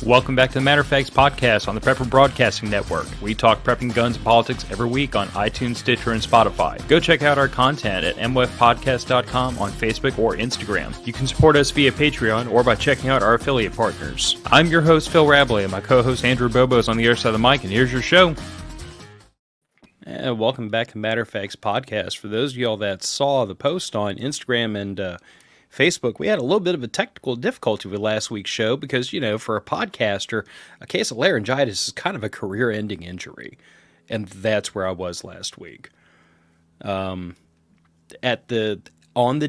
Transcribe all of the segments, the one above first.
Welcome back to the Matter of Facts podcast on the Prepper Broadcasting Network. We talk prepping, guns, and politics every week on iTunes, Stitcher, and Spotify. Go check out our content at mwfpodcast.com on Facebook or Instagram. You can support us via Patreon or by checking out our affiliate partners. I'm your host, Phil Rabalais, and my co-host, Andrew Bobo, is on the other side of the mic, and here's your show. And welcome back to Matter of Facts podcast. For those of y'all that saw the post on Instagram and Facebook, we had a little bit of a technical difficulty with last week's show because, you know, for a podcaster, a case of laryngitis is kind of a career-ending injury. And that's where I was last week. On the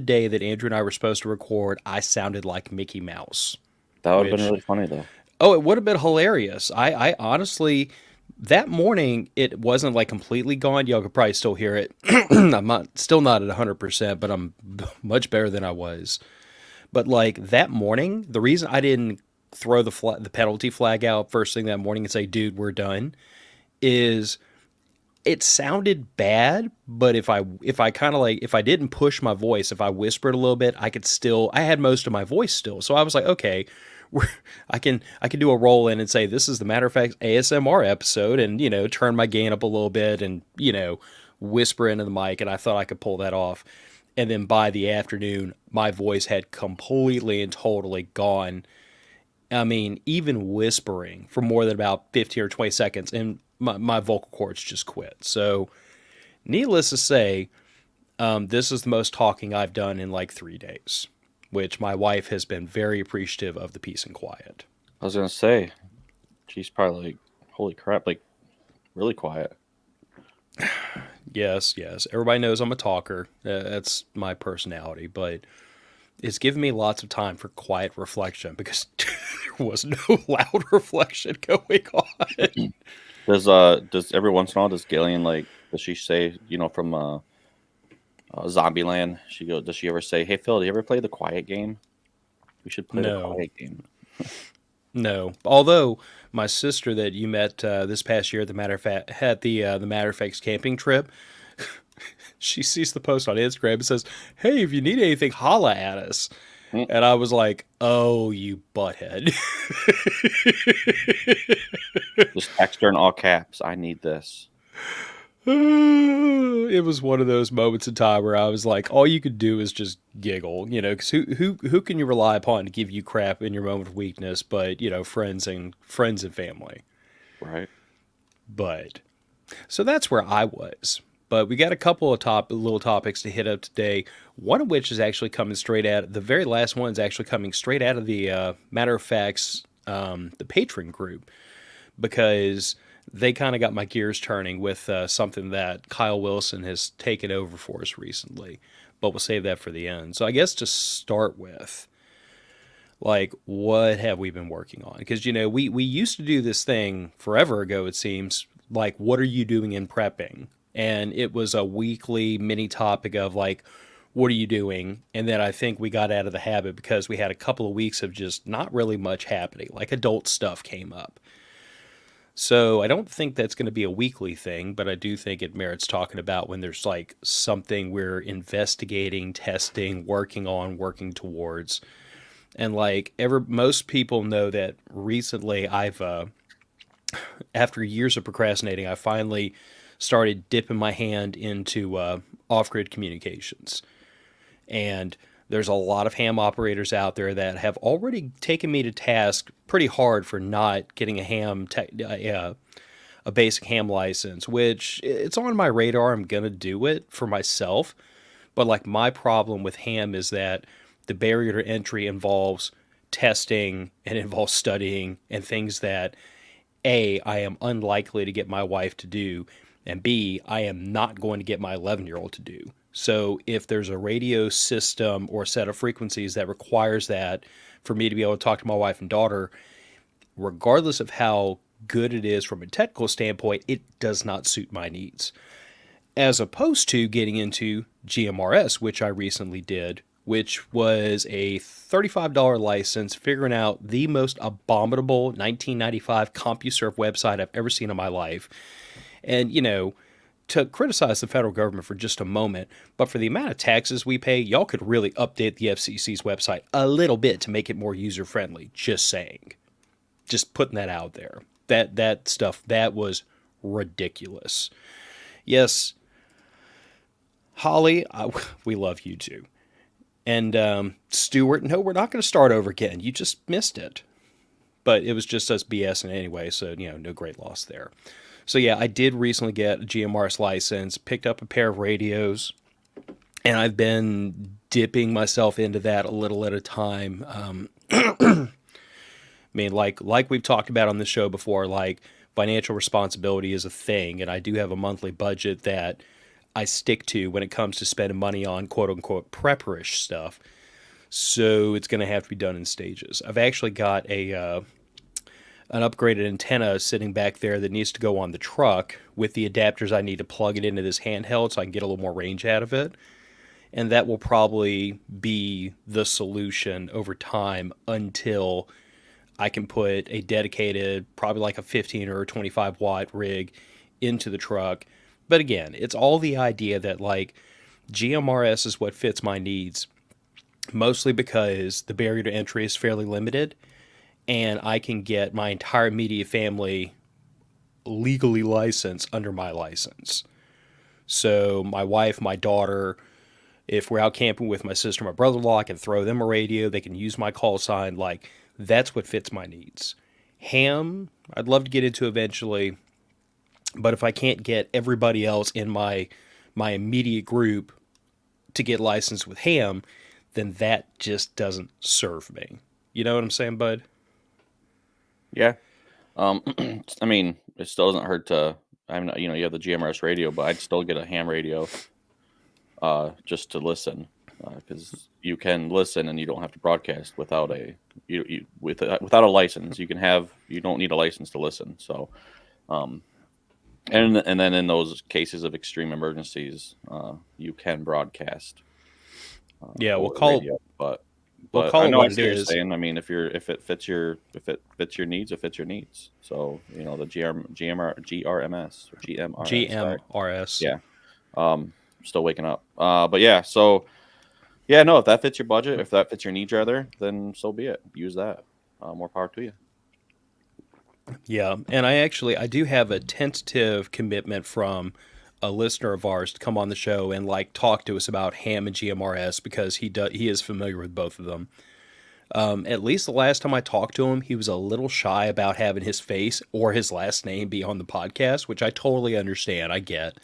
day that Andrew and I were supposed to record, I sounded like Mickey Mouse. That would have been really funny, though. Oh, it would have been hilarious. I honestly, that morning, it wasn't like completely gone. Y'all could probably still hear it. I'm still not at 100%, but I'm much better than I was. But like that morning, the reason I didn't throw the penalty flag out first thing that morning and say, dude, we're done, is it sounded bad. But if I didn't push my voice, if I whispered a little bit, I had most of my voice still. So I was like, okay, I can do a roll in and say, this is the Matter of Fact ASMR episode, and, you know, turn my gain up a little bit and, you know, whisper into the mic. And I thought I could pull that off. And then by the afternoon, my voice had completely and totally gone. I mean, even whispering for more than about 15 or 20 seconds, and my vocal cords just quit. So needless to say, this is the most talking I've done in like 3 days, which my wife has been very appreciative of the peace and quiet. I was going to say, she's probably like, holy crap, like really quiet. Yes. Everybody knows I'm a talker. That's my personality, but it's given me lots of time for quiet reflection because there was no loud reflection going on. Does every once in a while, does Gillian, like, does she say, you know, from Zombieland, does she ever say, hey, Phil, do you ever play the quiet game? We should play the quiet game. No. Although my sister that you met this past year at the Matter of Facts camping trip, she sees the post on Instagram and says, hey, if you need anything, holla at us. And I was like, oh, you butthead. Just text her in all caps, I need this. It was one of those moments in time where I was like, all you could do is just giggle, you know, because who can you rely upon to give you crap in your moment of weakness, but, you know, friends and family. Right. But, so that's where I was. But we got a couple of little topics to hit up today, one of which is actually coming straight out, the very last one is actually coming straight out of the Matter of Facts, the Patreon group, because they kind of got my gears turning with something that Kyle Wilson has taken over for us recently, but we'll save that for the end. So I guess to start with, like, what have we been working on? Because, you know, we used to do this thing forever ago, it seems, like, what are you doing in prepping? And it was a weekly mini topic of, like, what are you doing? And then I think we got out of the habit because we had a couple of weeks of just not really much happening, like adult stuff came up. So I don't think that's going to be a weekly thing, but I do think it merits talking about when there's like something we're investigating, testing, working on, working towards. And like most people know that recently I've, after years of procrastinating, I finally started dipping my hand into off-grid communications. And there's a lot of ham operators out there that have already taken me to task pretty hard for not getting a basic ham license, which it's on my radar. I'm going to do it for myself. But like my problem with ham is that the barrier to entry involves testing and involves studying and things that A, I am unlikely to get my wife to do, and B, I am not going to get my 11-year-old to do. So if there's a radio system or set of frequencies that requires that for me to be able to talk to my wife and daughter, regardless of how good it is from a technical standpoint, it does not suit my needs. As opposed to getting into GMRS, which I recently did, which was a $35 license, figuring out the most abominable 1995 CompuServe website I've ever seen in my life. And, you know, to criticize the federal government for just a moment, but for the amount of taxes we pay, y'all could really update the FCC's website a little bit to make it more user-friendly. Just saying. Just putting that out there. That stuff, that was ridiculous. Yes, Holly, we love you too. And Stuart, no, we're not going to start over again. You just missed it. But it was just us BSing anyway, so, no great loss there. So, yeah, I did recently get a GMRS license, picked up a pair of radios, and I've been dipping myself into that a little at a time. I mean, like we've talked about on the show before, like financial responsibility is a thing, and I do have a monthly budget that I stick to when it comes to spending money on quote unquote prepperish stuff. So it's going to have to be done in stages. I've actually got an upgraded antenna sitting back there that needs to go on the truck with the adapters I need to plug it into this handheld so I can get a little more range out of it. And that will probably be the solution over time until I can put a dedicated, probably like a 15 or 25 watt rig into the truck. But again, it's all the idea that like GMRS is what fits my needs, mostly because the barrier to entry is fairly limited and I can get my entire immediate family legally licensed under my license. So my wife, my daughter, if we're out camping with my sister, my brother-in-law, I can throw them a radio. They can use my call sign. Like, that's what fits my needs. Ham, I'd love to get into eventually, but if I can't get everybody else in my immediate group to get licensed with ham, then that just doesn't serve me. You know what I'm saying, bud? Yeah. I mean, it still doesn't hurt to. I'm not, you have the GMRS radio, but I'd still get a ham radio, just to listen, because you can listen and you don't have to broadcast without without a license. You don't need a license to listen. So, and then in those cases of extreme emergencies, you can broadcast. Yeah, Over the radio, but call I it know I what it see what you're is. saying. I mean, if it fits your needs, it fits your needs. So the GRMS or GMRS. Sorry. GMRS. Yeah. Still waking up. But yeah. So yeah, no. If that fits your budget, if that fits your needs rather, then so be it. Use that. More power to you. Yeah, and I do have a tentative commitment from a listener of ours to come on the show and like talk to us about ham and GMRS because he is familiar with both of them. At least the last time I talked to him, he was a little shy about having his face or his last name be on the podcast, which I totally understand. I get.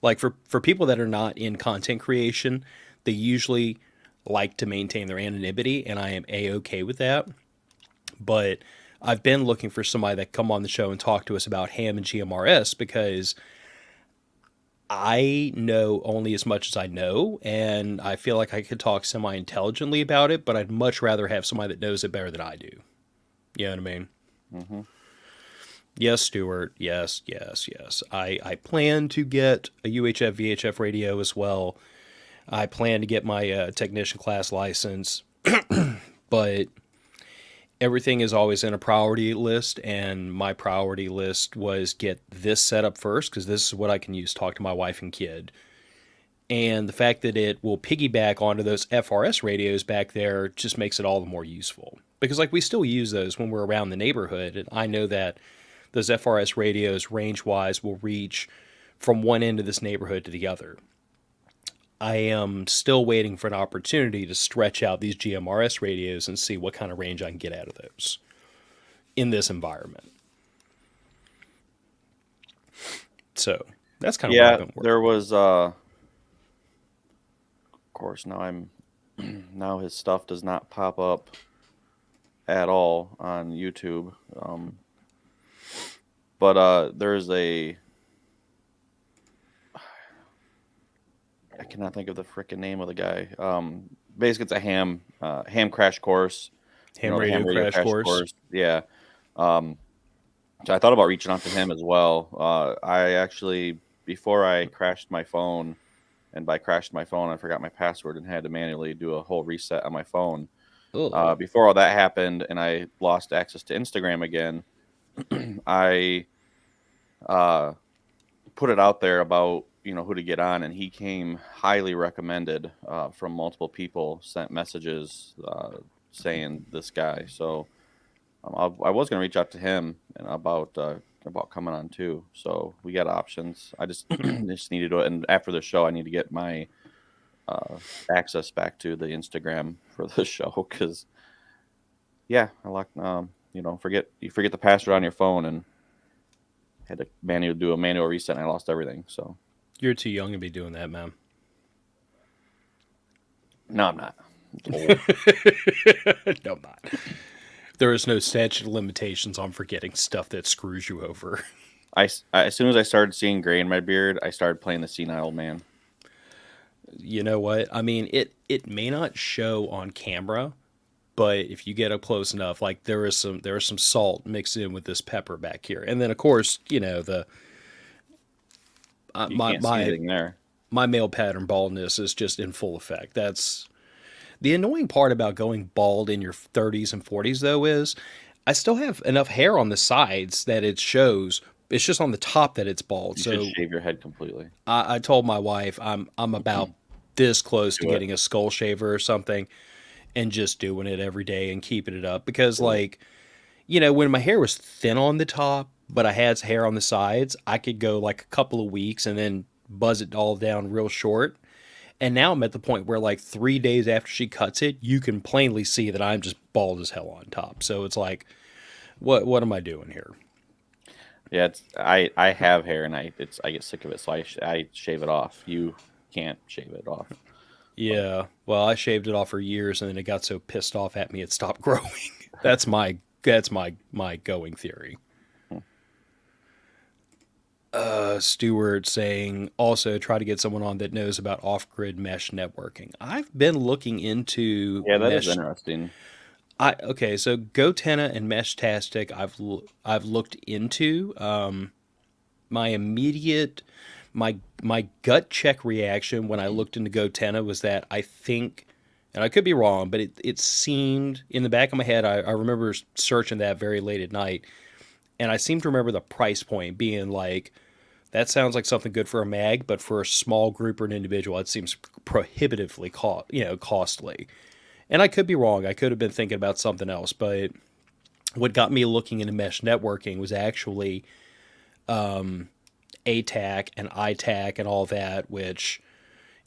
Like for people that are not in content creation, they usually like to maintain their anonymity, and I am a-okay with that. But I've been looking for somebody that come on the show and talk to us about ham and GMRS because I know only as much as I know, and I feel like I could talk semi-intelligently about it, but I'd much rather have somebody that knows it better than I do. You know what I mean? Mm-hmm. Yes, Stuart. Yes, yes, yes. I plan to get a UHF VHF radio as well. I plan to get my technician class license, but everything is always in a priority list, and my priority list was get this set up first because this is what I can use to talk to my wife and kid. And the fact that it will piggyback onto those FRS radios back there just makes it all the more useful. Because like we still use those when we're around the neighborhood, and I know that those FRS radios range-wise will reach from one end of this neighborhood to the other. I am still waiting for an opportunity to stretch out these GMRS radios and see what kind of range I can get out of those in this environment. So that's kind of what I've been working. There was of course now his stuff does not pop up at all on YouTube. But there's I cannot think of the freaking name of the guy. Basically, it's a ham crash course. Ham radio crash course. Yeah. So I thought about reaching out to him as well. I actually, before I crashed my phone, and by crashed my phone, I forgot my password and had to manually do a whole reset on my phone. Before all that happened and I lost access to Instagram again, I put it out there about who to get on, and he came highly recommended from multiple people, sent messages saying this guy. So I was gonna reach out to him and about coming on too. So we got options. I just just need to do it. And after the show, I need to get my uh, access back to the Instagram for the show because yeah, I locked. Forget the password on your phone and had to do a manual reset and I lost everything. So You're too young to be doing that, man. no, I'm not. It's old. No, I'm not. There is no statute of limitations on forgetting stuff that screws you over. As soon as I started seeing gray in my beard, I started playing the senile man. You know what? I mean, it may not show on camera, but if you get up close enough, like there is some salt mixed in with this pepper back here, and then of course, the You my can't see my anything there. my male pattern baldness is just in full effect. That's the annoying part about going bald in your 30s and 40s, though, is I still have enough hair on the sides that it shows. It's just on the top that it's bald. You should So shave your head completely. I told my wife I'm about this close to Do it. getting a skull shaver or something, and just doing it every day and keeping it up because, Do it. like, when my hair was thin on the top, but I had hair on the sides, I could go like a couple of weeks and then buzz it all down real short. And now I'm at the point where, like, 3 days after she cuts it, you can plainly see that I'm just bald as hell on top. So it's like, what am I doing here? Yeah, I have hair and I get sick of it, so I shave it off. You can't shave it off. But Yeah, well, I shaved it off for years, and then it got so pissed off at me it stopped growing. That's my going theory. hmm. Stewart saying also try to get someone on that knows about off-grid mesh networking. I've been looking into Yeah, that is mesh. interesting. Okay, so GoTenna and Meshtastic I've looked into. My immediate my gut check reaction when I looked into GoTenna was that I think, and I could be wrong, but it seemed in the back of my head, I remember searching that very late at night, and I seem to remember the price point being like, that sounds like something good for a mag, but for a small group or an individual, it seems prohibitively costly. And I could be wrong. I could have been thinking about something else, but what got me looking into mesh networking was actually ATAC and ITAC and all that, which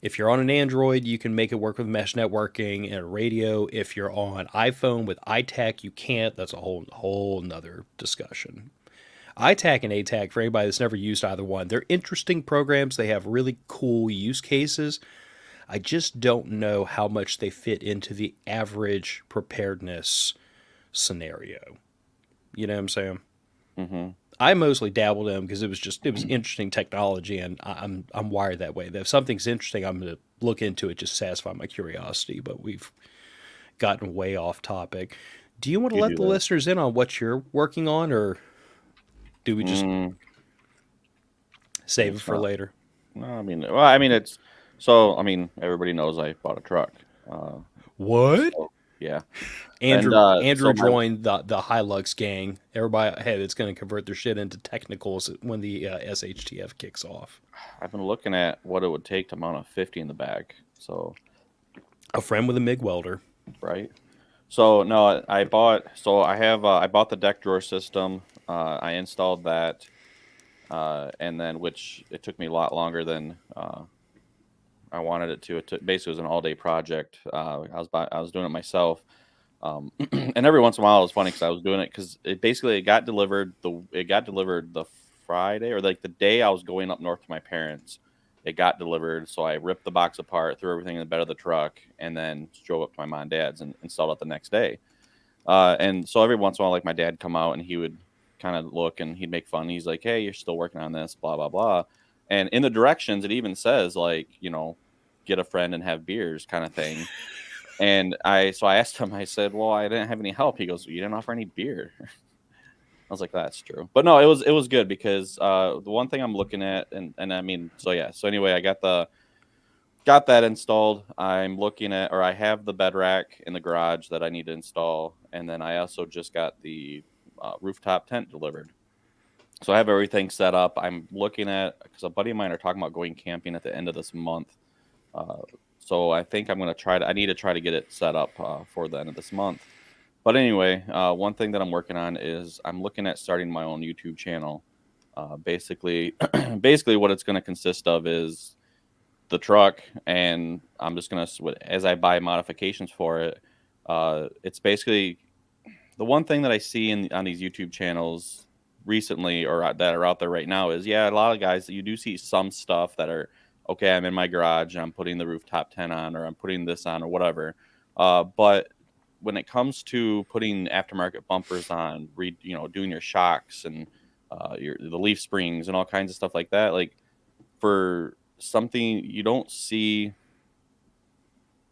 if you're on an Android, you can make it work with mesh networking and radio. If you're on iPhone with ITAC, you can't. That's a whole nother discussion. ITAC and ATAC, for anybody that's never used either one, they're interesting programs. They have really cool use cases. I just don't know how much they fit into the average preparedness scenario. You know what I'm saying? hmm I mostly dabbled in them because it was interesting technology, and I'm wired that way. That if something's interesting, I'm going to look into it, just satisfy my curiosity. But we've gotten way off topic. Do you want to You let do the that. listeners in on what you're working on, or do we just Mm, save it it's for not. later? No, I mean it's so. I mean, everybody knows I bought a truck. Uh, What? so yeah, and Andrew so my joined the Hilux gang. Everybody, hey, it's going to convert their shit into technicals when the SHTF kicks off. I've been looking at what it would take to mount a 50 in the back. So A friend with a MIG welder. right. So no, I bought. So I bought the deck drawer system. I installed that, and then which it took me a lot longer than I wanted it to. Basically, it was an all day project. I was doing it myself, and every once in a while it was funny because I was doing it because it got delivered the Friday or like the day I was going up north to my parents. It got delivered, so I ripped the box apart, threw everything in the bed of the truck, and then drove up to my mom and dad's and installed it the next day. And so every once in a while, like my dad come out and he would kind of look and he'd make fun. He's like, "Hey, you're still working on this, blah blah blah." And in the directions, it even says like, get a friend and have beers, kind of thing. And I asked him. I said, "Well, I didn't have any help." He goes, "You didn't offer any beer." I was like, "That's true," but no, it was good because the one thing I'm looking at, and I mean, so yeah. So anyway, I got that installed. I'm looking at, or I have the bed rack in the garage that I need to install, and then I also just got the rooftop tent delivered. So I have everything set up. I'm looking at because a buddy of mine are talking about going camping at the end of this month. Uh, so I think I'm going to I need to try to get it set up for the end of this month. But anyway, one thing that I'm working on is I'm looking at starting my own YouTube channel. Basically, basically what it's going to consist of is the truck, and I'm just going to, as I buy modifications for it, it's basically the one thing that I see on these YouTube channels recently, or that are out there right now, is a lot of guys, you do see some stuff that are okay. I'm in my garage and I'm putting the rooftop tent on, or I'm putting this on, or whatever. But when it comes to putting aftermarket bumpers on, doing your shocks and the leaf springs and all kinds of stuff like that, like for something you don't see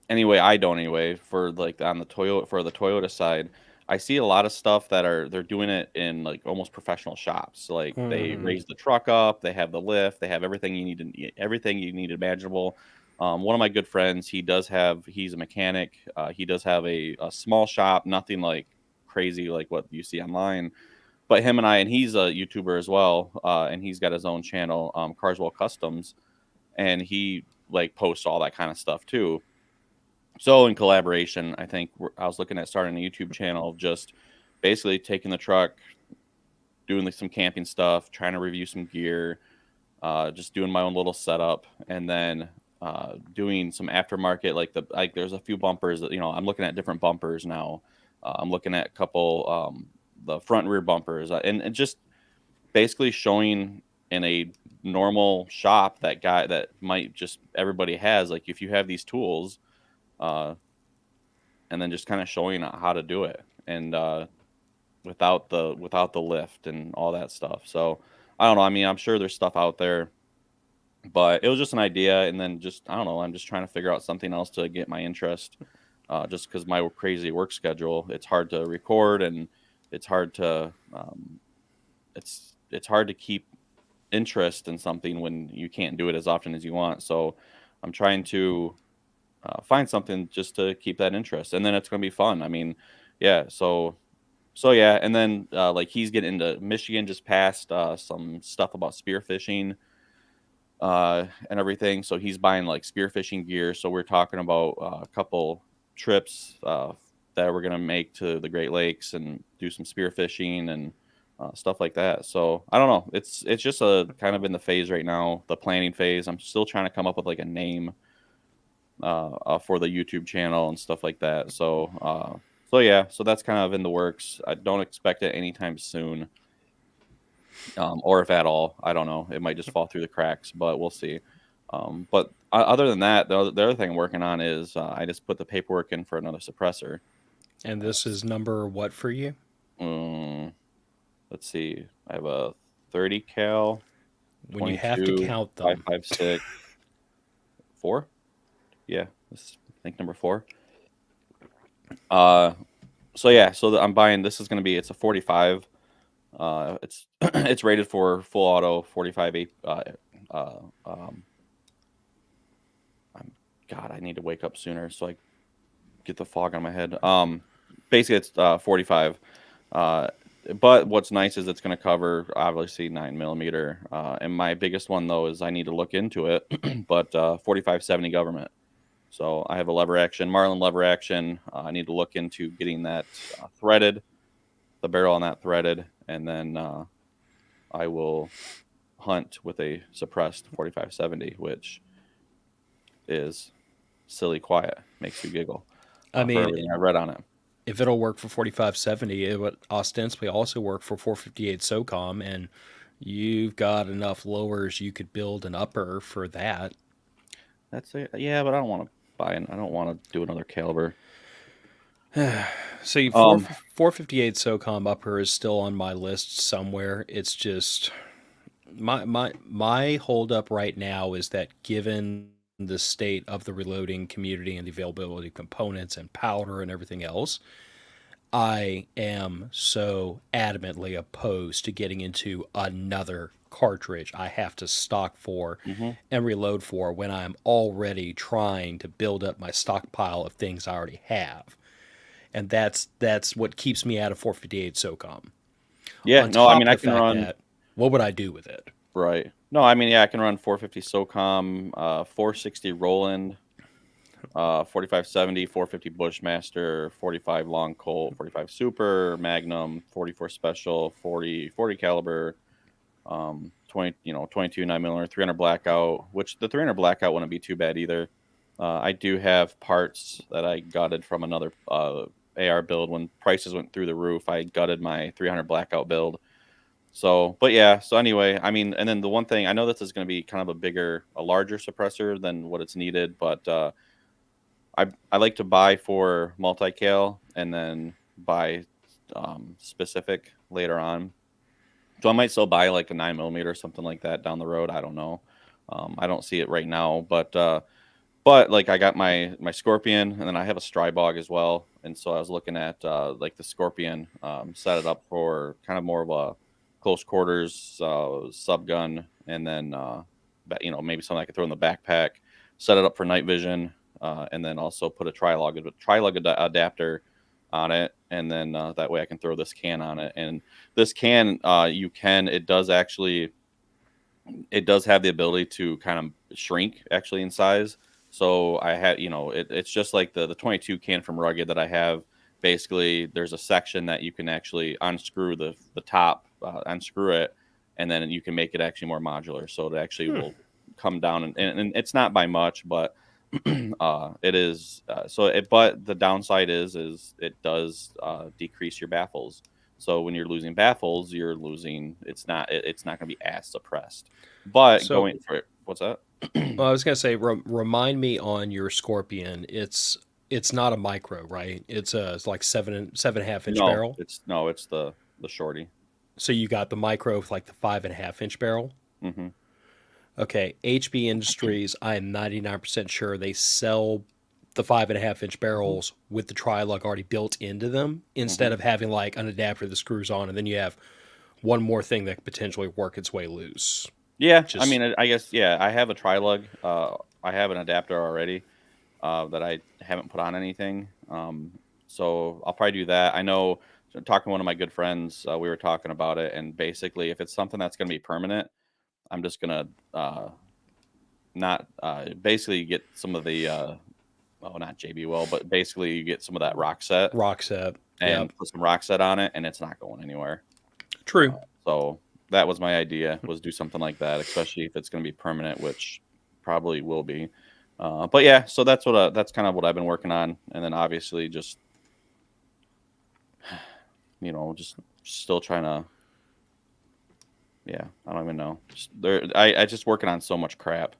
anyway, I don't anyway, for like on the Toyota side, I see a lot of stuff that they're doing it in like almost professional shops. Like they Hmm. raise the truck up, they have the lift, they have everything you need imaginable. One of my good friends, he's a mechanic. He does have a small shop, nothing like crazy like what you see online. But and he's a YouTuber as well, and he's got his own channel, Carswell Customs, and he like posts all that kind of stuff too. So in collaboration, I think I was looking at starting a YouTube channel of just basically taking the truck, doing like some camping stuff, trying to review some gear, just doing my own little setup, and then doing some aftermarket. Like there's a few bumpers that I'm looking at different bumpers now. I'm looking at a couple the front and rear bumpers, and just basically showing in a normal shop that might just everybody has, like if you have these tools. Uh, and then just kind of showing how to do it, and without the lift and all that stuff. So I don't know. I mean, I'm sure there's stuff out there, but it was just an idea, and then just I don't know. I'm just trying to figure out something else to get my interest. Just because my crazy work schedule, it's hard to record, and it's hard to it's hard to keep interest in something when you can't do it as often as you want. So I'm trying to find something just to keep that interest, and then it's going to be fun. I mean, yeah. So yeah, and then like he's getting into Michigan, just passed some stuff about spearfishing and everything. So he's buying like spearfishing gear. So we're talking about a couple trips that we're gonna make to the Great Lakes and do some spearfishing and stuff like that. So I don't know. It's just a kind of in the phase right now, the planning phase. I'm still trying to come up with like a name for the YouTube channel and stuff like that. So yeah, so that's kind of in the works. I don't expect it anytime soon, or if at all. I don't know. It might just fall through the cracks, but we'll see. But other than that, the other thing I'm working on is I just put the paperwork in for another suppressor. And this is number what for you? Um, let's see. I have a 30 cal, When you have to 22, count them. 5.56, 4. Yeah, this is, I think number 4. So yeah, I'm buying. This is going to be. It's a 45. It's it's rated for full auto 45. Um, God, I need to wake up sooner so I get the fog on my head. Basically it's 45. But what's nice is it's going to cover obviously 9mm. And my biggest one though is I need to look into it. But 4570 government. So I have a lever action, Marlin lever action. I need to look into getting that threaded, the barrel on that threaded, and then I will hunt with a suppressed 4570, which is silly quiet, makes you giggle I for mean, everything I read on it. if it'll work for 4570, it would ostensibly also work for 458 SOCOM, and you've got enough lowers you could build an upper for that. That's it. Yeah, but I don't want to I don't want to do another caliber. See, Um, 458 SOCOM upper is still on my list somewhere. It's just my holdup right now is that given the state of the reloading community and the availability of components and powder and everything else, I am so adamantly opposed to getting into another cartridge I have to stock for mhm. and reload for when I'm already trying to build up my stockpile of things I already have. And that's what keeps me out of 458 SOCOM. Yeah, On no, I top mean of I the can fact run that, what would I do with it? right. No, I mean yeah, I can run 450 SOCOM, 460 Roland. 4570, 450 Bushmaster, 45 Long Colt, 45 Super, Magnum, 44 Special, 40 caliber, 20, 22 9mm, 300 Blackout, which the 300 Blackout wouldn't be too bad either. I do have parts that I gutted from another AR build when prices went through the roof. I gutted my 300 Blackout build. So, but yeah, so anyway, I mean, and then the one thing, I know this is going to be kind of a larger suppressor than what it's needed, but I like to buy for multi-cal and then buy specific later on. So I might still buy like a 9mm or something like that down the road. I don't know. I don't see it right now, but like I got my Scorpion, and then I have a Strybog as well. And so I was looking at like the Scorpion, set it up for kind of more of a close quarters sub gun, and then maybe something I could throw in the backpack, set it up for night vision, and then also put a tri-lug adapter on it, and then that way I can throw this can on it. And this can, it does have the ability to kind of shrink actually in size. So I had, it's just like the 22 can from Rugged that I have. Basically, there's a section that you can actually unscrew the top, unscrew it, and then you can make it actually more modular. So it actually will come down, and it's not by much, but it is. But the downside is it does decrease your baffles. So when you're losing baffles, it's not going to be as suppressed. But So, going for it, what's that? well, I was gonna say, remind me on your Scorpion. It's not a micro, right? It's like 7.5 inch barrel. It's the shorty. So you got the micro with like the 5.5 inch barrel. Mm-hmm. Okay, HB Industries. I am 99% sure they sell the 5.5 inch barrels with the tri-lug already built into them, instead of having like an adapter that screws on, and then you have one more thing that could potentially work its way loose. Yeah, I Just mean, I guess I have a tri-lug. I have an adapter already that I haven't put on anything. So I'll probably do that. I know, talking to one of my good friends, we were talking about it, and basically, if it's something that's going to be permanent, I'm just gonna not basically get some of the not JB Well, but basically you get some of that rock set rock set. and Yep. put some rock set on it, and it's not going anywhere. True. So that was my idea, was do something like that, especially if it's going to be permanent, which probably will be. But yeah, so that's kind of what I've been working on, and then obviously just just still trying to. Yeah, I don't even know. I just working on so much crap.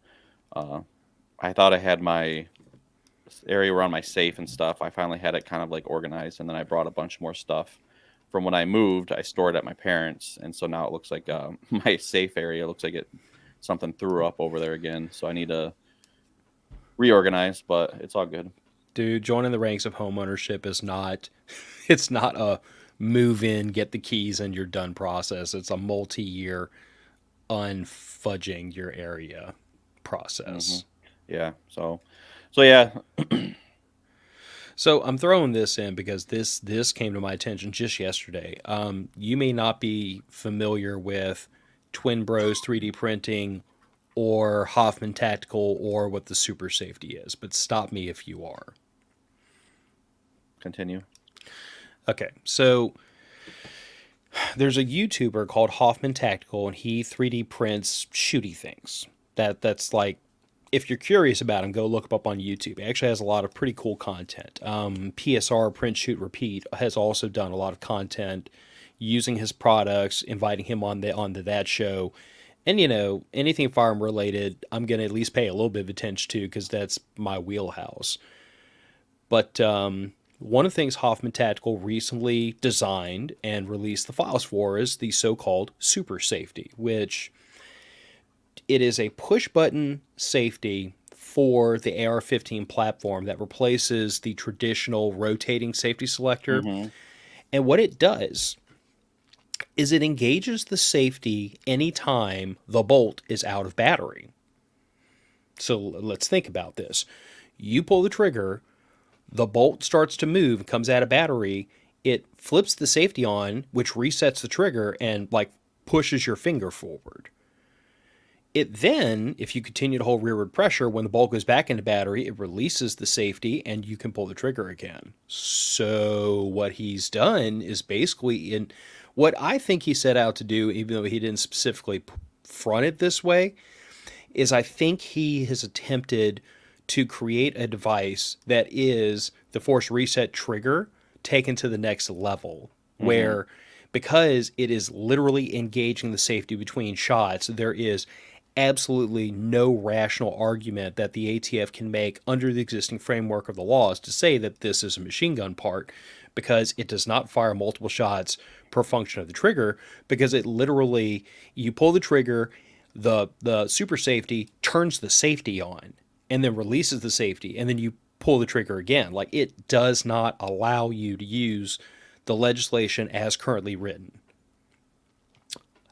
I thought I had my area around my safe and stuff. I finally had it kind of like organized, and then I brought a bunch more stuff from when I moved. I stored at my parents', and so now it looks like my safe area looks like something threw up over there again. So I need to reorganize, but it's all good. Dude, joining the ranks of home ownership is not it's not a move in, get the keys and you're done process. It's a multi-year unfudging your area hmm process. Yeah. So yeah. So I'm throwing this in because this came to my attention just yesterday. You may not be familiar with Twin Bros 3D printing or Hoffman Tactical or what the Super Safety is, but stop me if you are. Continue. Okay, so there's a YouTuber called Hoffman Tactical, and he 3D prints shooty things. That's like, if you're curious about him, go look him up on YouTube. He actually has a lot of pretty cool content. PSR, Print Shoot Repeat, has also done a lot of content using his products, inviting him onto that show. And anything firearm related, I'm gonna at least pay a little bit of attention to because that's my wheelhouse. But one of the things Hoffman Tactical recently designed and released the files for is the so-called Super Safety, which it is a push-button safety for the AR-15 platform that replaces the traditional rotating safety selector. hmm And what it does is it engages the safety anytime the bolt is out of battery. So let's think about this. You pull the trigger, the bolt starts to move, comes out of battery, it flips the safety on, which resets the trigger and like pushes your finger forward. It then, if you continue to hold rearward pressure, when the ball goes back into battery, it releases the safety and you can pull the trigger again. So what he's done is basically in what I think he set out to do, even though he didn't specifically front it this way, is I think he has attempted to create a device that is the force reset trigger taken to the next level, Mm-hmm. where because it is literally engaging the safety between shots, there is absolutely no rational argument that the ATF can make under the existing framework of the laws to say that this is a machine gun part, because it does not fire multiple shots per function of the trigger, because it literally, you pull the trigger, the super safety turns the safety on and then releases the safety, and then you pull the trigger again. Like, it does not allow you to use the legislation as currently written.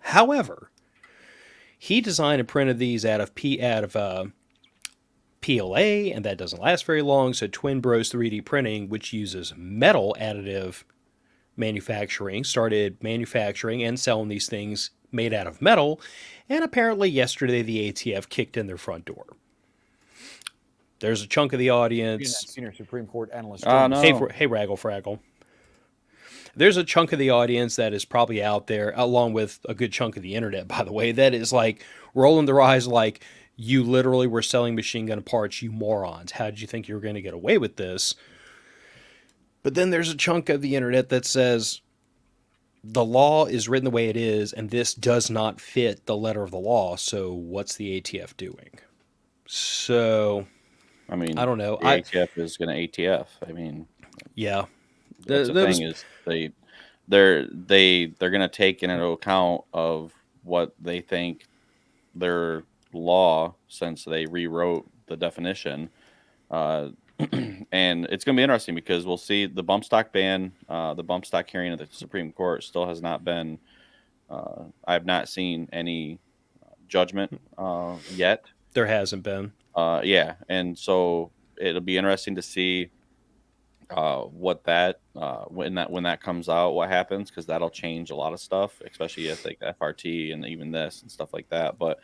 However, he designed and printed these out of PLA, and that doesn't last very long. So Twin Bros 3D Printing, which uses metal additive manufacturing, started manufacturing and selling these things made out of metal. And apparently yesterday the ATF kicked in their front door. There's a chunk of the audience. Senior Supreme Court analyst. Oh, no. Hey, Raggle Fraggle. There's a chunk of the audience that is probably out there, along with a good chunk of the internet, by the way, that is like rolling their eyes like, you literally were selling machine gun parts, you morons. How did you think you were going to get away with this? But then there's a chunk of the internet that says the law is written the way it is, and this does not fit the letter of the law, so what's the ATF doing? So, I mean, I don't know. The ATF is going to ATF. I mean, yeah. that's the thing is they're going to take into account of what they think their law, since they rewrote the definition. And it's going to be interesting because we'll see the bump stock ban, the bump stock hearing of the Supreme Court still has not been, I have not seen any judgment yet. There hasn't been. Yeah. And so it'll be interesting to see what that, when that comes out, what happens, because that'll change a lot of stuff, especially at like FRT and even this and stuff like that. But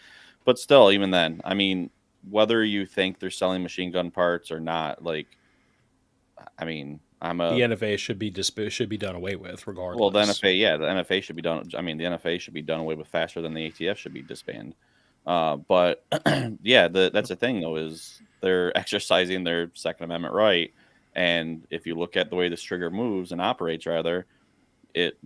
still, even then, I mean, whether you think they're selling machine gun parts or not, like, I mean, the NFA should be done away with regardless. Well, the NFA should be done. I mean, the NFA should be done away with faster than the ATF should be disbanded. But yeah, that's the thing though, is they're exercising their Second Amendment right, and if you look at the way this trigger moves and operates, rather, it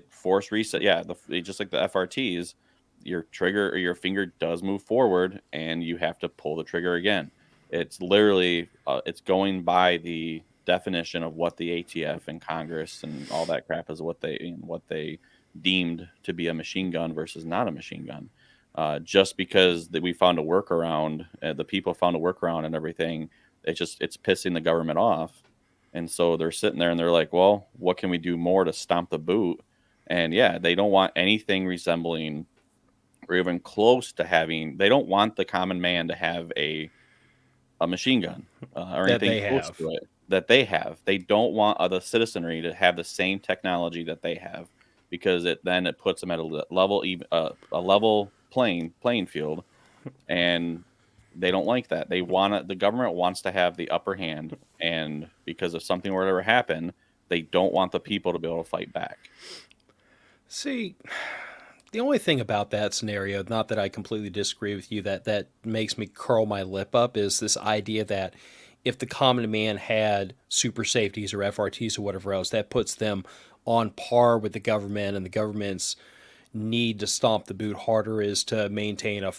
force reset. Yeah, just like the FRTs. Your trigger or your finger does move forward and you have to pull the trigger again. It's literally, it's going by the definition of what the ATF and Congress and all that crap is, what they deemed to be a machine gun versus not a machine gun. Just because we found a workaround, the people found a workaround and everything, it's pissing the government off. And so they're sitting there and they're like, well, what can we do more to stomp the boot? And yeah, they don't want anything resembling or even close to having. They don't want the common man to have a machine gun or anything close to it that they have. They don't want the citizenry to have the same technology that they have, because it puts them at a level playing field, and they don't like that. The government wants to have the upper hand, and because if something were to ever happen, they don't want the people to be able to fight back. See, the only thing about that scenario, not that I completely disagree with you, that makes me curl my lip up, is this idea that if the common man had super safeties or FRTs or whatever else, that puts them on par with the government, and the government's need to stomp the boot harder is to maintain oh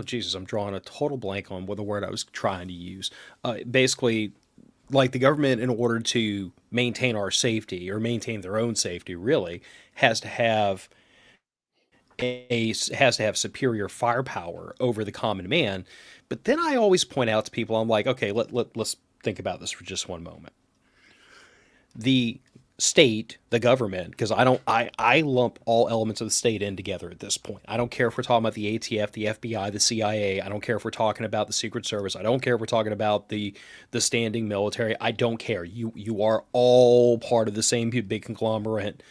Jesus, I'm drawing a total blank on what the word I was trying to use. Basically, like, the government, in order to maintain our safety or maintain their own safety, really has to have superior firepower over the common man. But then I always point out to people, I'm like, okay, let's think about this for just one moment. The state, the government, because I lump all elements of the state in together at this point. I don't care if we're talking about the ATF, the FBI, the CIA. I don't care if we're talking about the Secret Service. I don't care if we're talking about the standing military. I don't care. You are all part of the same big conglomerate.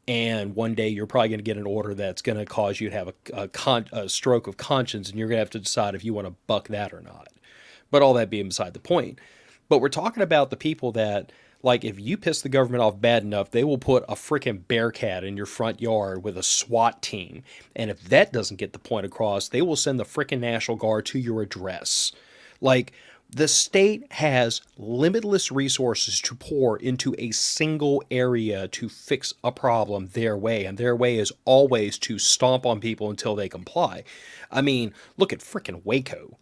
and one day you're probably going to get an order that's going to cause you to have a stroke of conscience, and you're going to have to decide if you want to buck that or not. But all that being beside the point. But we're talking about the people that, like, if you piss the government off bad enough, they will put a freaking Bearcat in your front yard with a SWAT team. And if that doesn't get the point across, they will send the freaking National Guard to your address. Like, the state has limitless resources to pour into a single area to fix a problem their way, and their way is always to stomp on people until they comply. I mean, look at freaking Waco.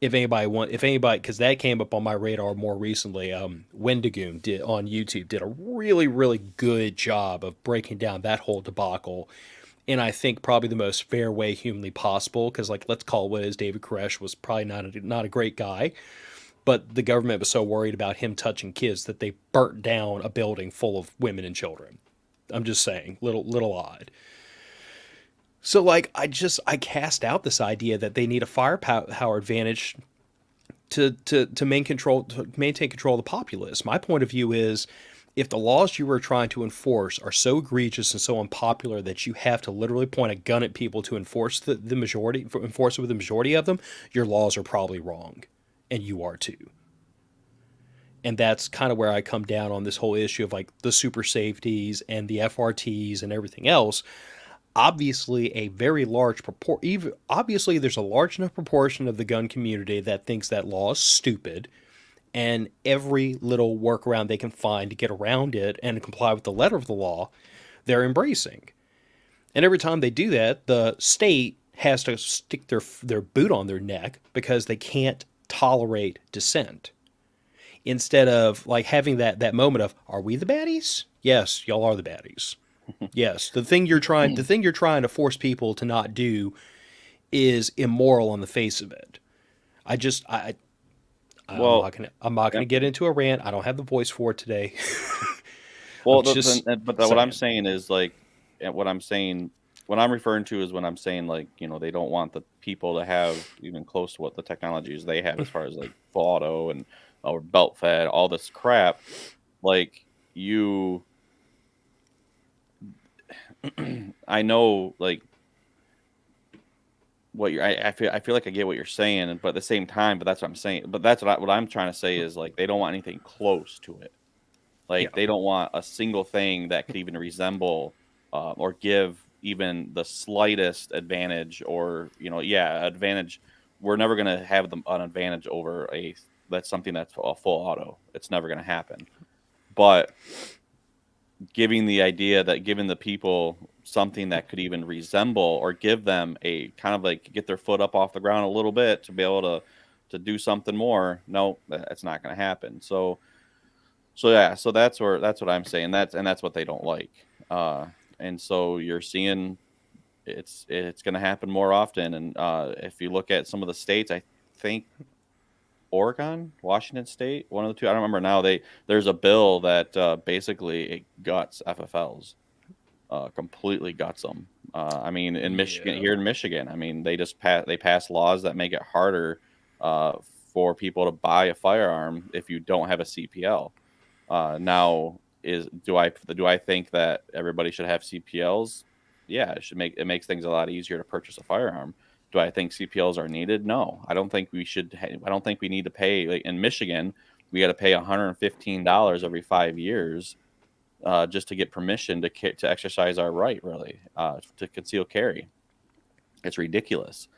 If anybody, because that came up on my radar more recently, Wendigoon did on YouTube did a really, really good job of breaking down that whole debacle, and I think probably the most fair way humanly possible. Because, like, let's call it what it is. David Koresh was probably not a great guy, but the government was so worried about him touching kids that they burnt down a building full of women and children. I'm just saying, little odd. So, like, I cast out this idea that they need a firepower advantage to maintain control of the populace. My point of view is, if the laws you are trying to enforce are so egregious and so unpopular that you have to literally point a gun at people to enforce enforce it with the majority of them, your laws are probably wrong, and you are too. And that's kind of where I come down on this whole issue of, like, the super safeties and the FRTs and everything else. Obviously, obviously there's a large enough proportion of the gun community that thinks that law is stupid, and every little workaround they can find to get around it and comply with the letter of the law, they're embracing. And every time they do that, the state has to stick their boot on their neck because they can't tolerate dissent. Instead of, like, having that moment of, are we the baddies? Yes, y'all are the baddies. Yes, the thing you're trying to force people to not do is immoral on the face of it. I just I Well, I'm not yeah. gonna get into a rant. I don't have the voice for it today. Well, I'm just what I'm saying. saying is like, what I'm saying, what I'm referring to is when I'm saying, like, they don't want the people to have even close to what the technologies they have as far as like full auto and or belt fed, all this crap. Like, you, I know, like, I feel like I get what you're saying, but at the same time, but that's what I'm saying. But that's what I'm trying to say is, like, they don't want anything close to it. Yeah. Like, they don't want a single thing that could even resemble or give even the slightest advantage, or advantage. We're never going to have an advantage over that's something that's a full auto. It's never going to happen. But giving the people something that could even resemble or give them a kind of like get their foot up off the ground a little bit to be able to do something more. No, that's not going to happen. So that's what I'm saying. That's what they don't like. And so you're seeing it's going to happen more often. And if you look at some of the states, I think Oregon, Washington State, one of the two, I don't remember now. There's a bill that basically it guts FFLs, completely guts them. I mean, here in Michigan, I mean, they pass laws that make it harder for people to buy a firearm if you don't have a CPL. Now, do I think that everybody should have CPLs? Yeah, it makes things a lot easier to purchase a firearm. Do I think CPLs are needed? No, I don't think we should. I don't think we need to pay. Like in Michigan, we got to pay $115 every 5 years just to get permission to exercise our right, really, to conceal carry. It's ridiculous.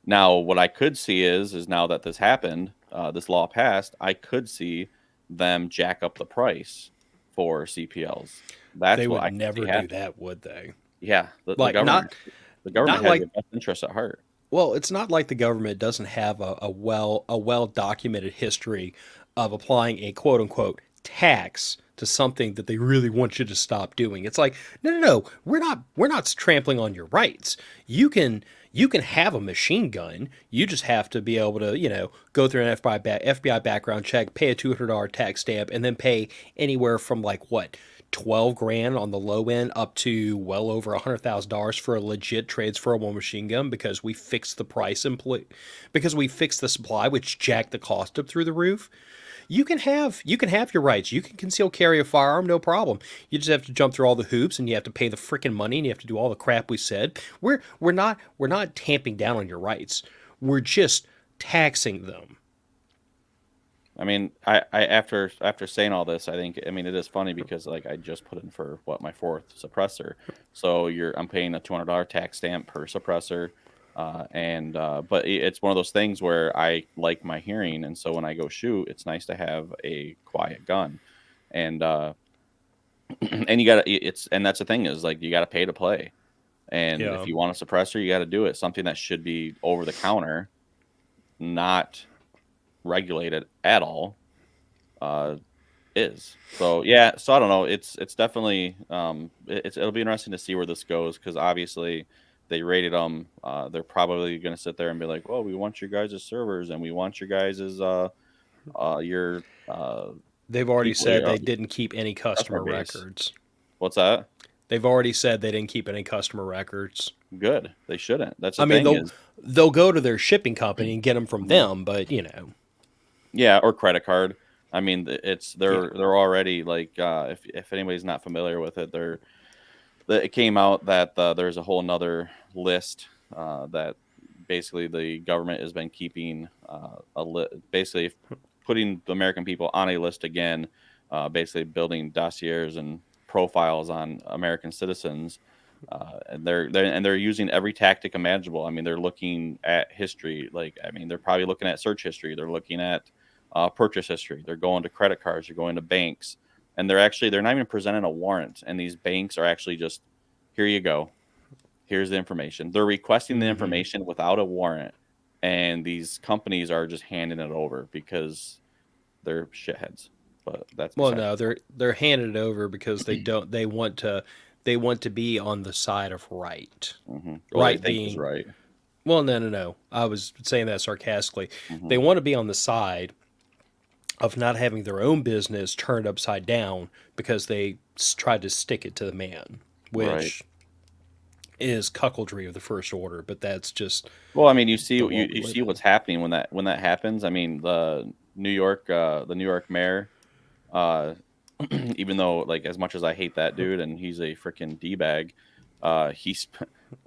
Now, what I could see is now that this happened, this law passed, I could see them jack up the price for CPLs. That's They what would I could never see do happen. that, would they? Yeah, the Like, government, not has like your best interest at heart. well, it's not like the government doesn't have a well documented history of applying a quote unquote tax to something that they really want you to stop doing. It's like, no, we're not trampling on your rights. You can have a machine gun. You just have to be able to, go through an FBI background check, pay a $200 tax stamp, and then pay anywhere from, like, what, 12 grand on the low end up to well over $100,000 for a legit transferable machine gun because we fixed the price because we fixed the supply, which jacked the cost up through the roof. You can have your rights. You can conceal carry a firearm, no problem. You just have to jump through all the hoops, and you have to pay the freaking money, and you have to do all the crap we said. We're not tamping down on your rights. We're just taxing them. I mean, I after saying all this, I mean it is funny because like I just put in for what my fourth suppressor, so I'm paying a $200 tax stamp per suppressor, and but it's one of those things where I like my hearing, and so when I go shoot, it's nice to have a quiet gun, and and you gotta it's and that's the thing is like you gotta pay to play, and if Yeah. you want a suppressor, you got to do it. Something that should be over the counter, not regulated at all, uh, is. So yeah, so I don't know. It's definitely it'll be interesting to see where this goes because obviously they rated them. They're probably going to sit there and be like, "Well, we want your guys' servers and we want your guys' your They've already people, said your they didn't keep any customer customer base." records. What's that? They've already said they didn't keep any customer records. Good. They shouldn't. That's I the mean, thing they'll is, they'll go to their shipping company and get them from Mhm. them, but Yeah, or credit card. I mean, it's yeah. they're already like if anybody's not familiar with it, it came out that there's a whole nother list that basically the government has been keeping basically putting the American people on a list again, basically building dossiers and profiles on American citizens, and they're using every tactic imaginable. I mean, they're looking at history, like I mean, they're probably looking at search history, they're looking at purchase history, they're going to credit cards, they're going to banks, and they're not even presenting a warrant, and these banks are actually just here you go, here's the information. They're requesting the Hmm. information without a warrant, and these companies are just handing it over because they're shitheads. But that's Well, besides no, the point. they're handing it over because they want to be on the side of right. Well, they Right think is being right. well, no, no, no. I was saying that sarcastically. Hmm. They want to be on the side of not having their own business turned upside down because they tried to stick it to the man, Right. which is cuckoldry of the first order. But that's just Well, I mean, you see, the you, world we you live see what's in. happening when that happens. I mean, the New York mayor, uh, even though like as much as I hate that dude and he's a freaking d bag, he's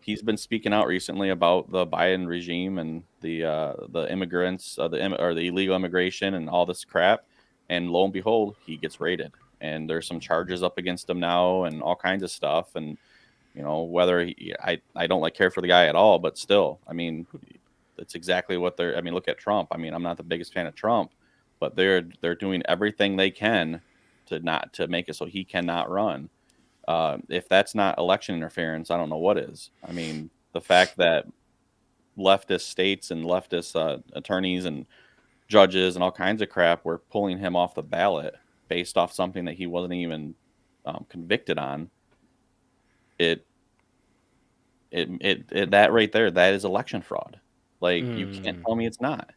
he's been speaking out recently about the Biden regime and the immigrants, or the illegal immigration and all this crap. And lo and behold, he gets raided, and there's some charges up against him now and all kinds of stuff. And whether I don't like care for the guy at all, but still, I mean, that's exactly what they're. I mean, look at Trump. I mean, I'm not the biggest fan of Trump, but they're doing everything they can to make it so he cannot run. If that's not election interference, I don't know what is. I mean, the fact that leftist states and leftist attorneys and judges and all kinds of crap were pulling him off the ballot based off something that he wasn't even convicted on. It, that right there, that is election fraud. Like you can't Mm, tell me it's not.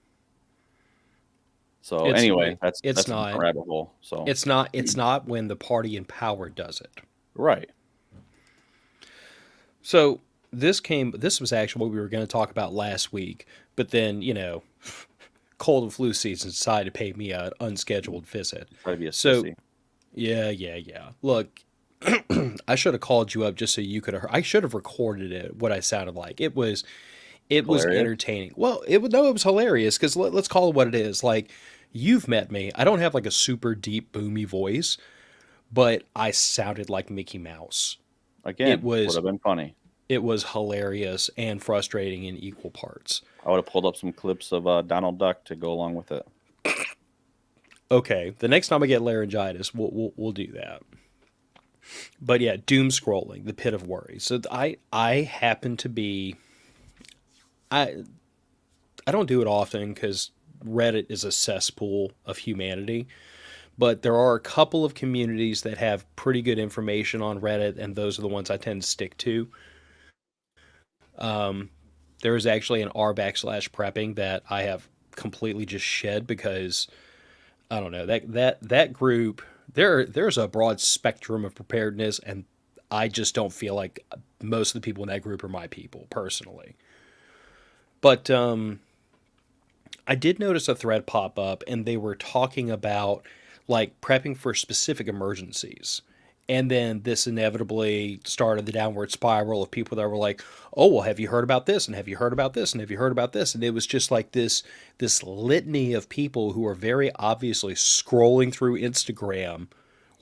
So it's anyway, it's that's a different not. rabbit hole. So It's not. It's not when the party in power does it. right. So This was actually what we were going to talk about last week, but then cold and flu season decided to pay me an unscheduled visit. Try to be a So sissy. yeah, yeah, yeah. Look, I should have called you up just so you could have. I should have recorded it. What I sounded like. It was Hilarious. entertaining. Well, it was hilarious because let's call it what it is. Like you've met me. I don't have like a super deep boomy voice, but I sounded like Mickey Mouse. It Again, would was have been funny. it was hilarious and frustrating in equal parts. I would have pulled up some clips of Donald Duck to go along with it. Okay, the next time I get laryngitis, we'll do that. But yeah, doom scrolling, the pit of worry. So I happen to be I I don't do it often because Reddit is a cesspool of humanity. But there are a couple of communities that have pretty good information on Reddit, and those are the ones I tend to stick to. There is actually an r backslash prepping that I have completely just shed because I don't know that group. there's a broad spectrum of preparedness, and I just don't feel like most of the people in that group are my people personally. But I did notice a thread pop up, and they were talking about like prepping for specific emergencies. And then this inevitably started the downward spiral of people that were like, "Oh, well, have you heard about this? And have you heard about this? And have you heard about this?" And it was just like this litany of people who are very obviously scrolling through Instagram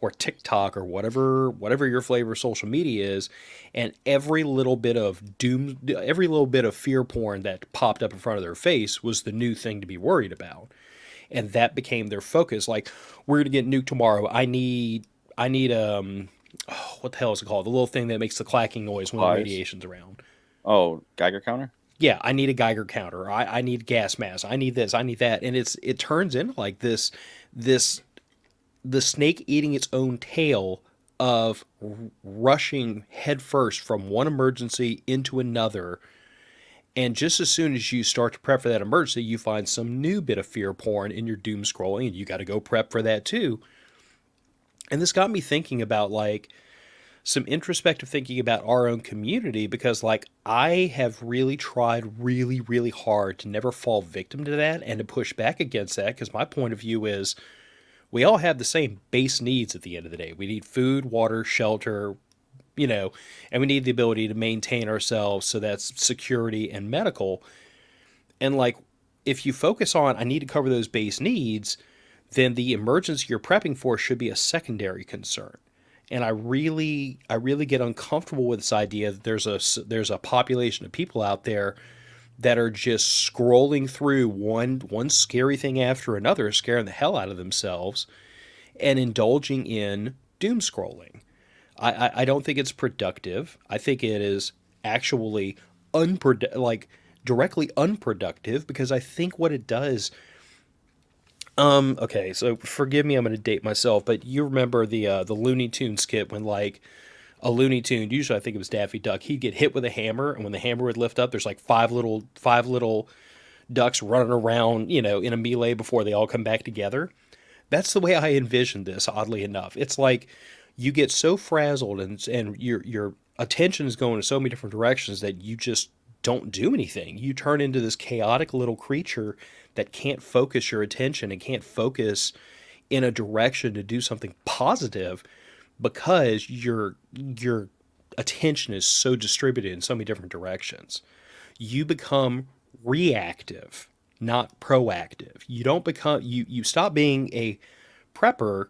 or TikTok or whatever your flavor of social media is, and every little bit of doom, every little bit of fear porn that popped up in front of their face was the new thing to be worried about, and that became their focus. Like, we're gonna get nuked tomorrow. I need oh, what the hell is it called? The little thing that makes the clacking noise when the Supplies. radiation's around. Oh, Geiger counter. Yeah, I need a Geiger counter. I need gas mask. I need this. I need that. And it turns into like this the snake eating its own tail of rushing headfirst from one emergency into another. And just as soon as you start to prep for that emergency, you find some new bit of fear porn in your doom scrolling, and you got to go prep for that too. And this got me thinking about like some introspective thinking about our own community, because like I have really tried really hard to never fall victim to that and to push back against that, because my point of view is we all have the same base needs at the end of the day. We need food, water, shelter, and we need the ability to maintain ourselves. So that's security and medical. And like, if you focus on, I need to cover those base needs, then the emergency you're prepping for should be a secondary concern. And I really get uncomfortable with this idea that there's a population of people out there that are just scrolling through one scary thing after another, scaring the hell out of themselves, and indulging in doom scrolling. I don't think it's productive. I think it is actually like directly unproductive, because I think what it does. Okay, so forgive me, I'm going to date myself, but you remember the Looney Tunes skit when like a Looney Tune, usually I think it was Daffy Duck, he'd get hit with a hammer, and when the hammer would lift up, there's like five little ducks running around, in a melee before they all come back together. That's the way I envisioned this, oddly enough. It's like you get so frazzled, and your attention is going in so many different directions that you just don't do anything. You turn into this chaotic little creature that can't focus your attention and can't focus in a direction to do something positive, because your attention is so distributed in so many different directions. You become reactive, not proactive. You stop being a prepper,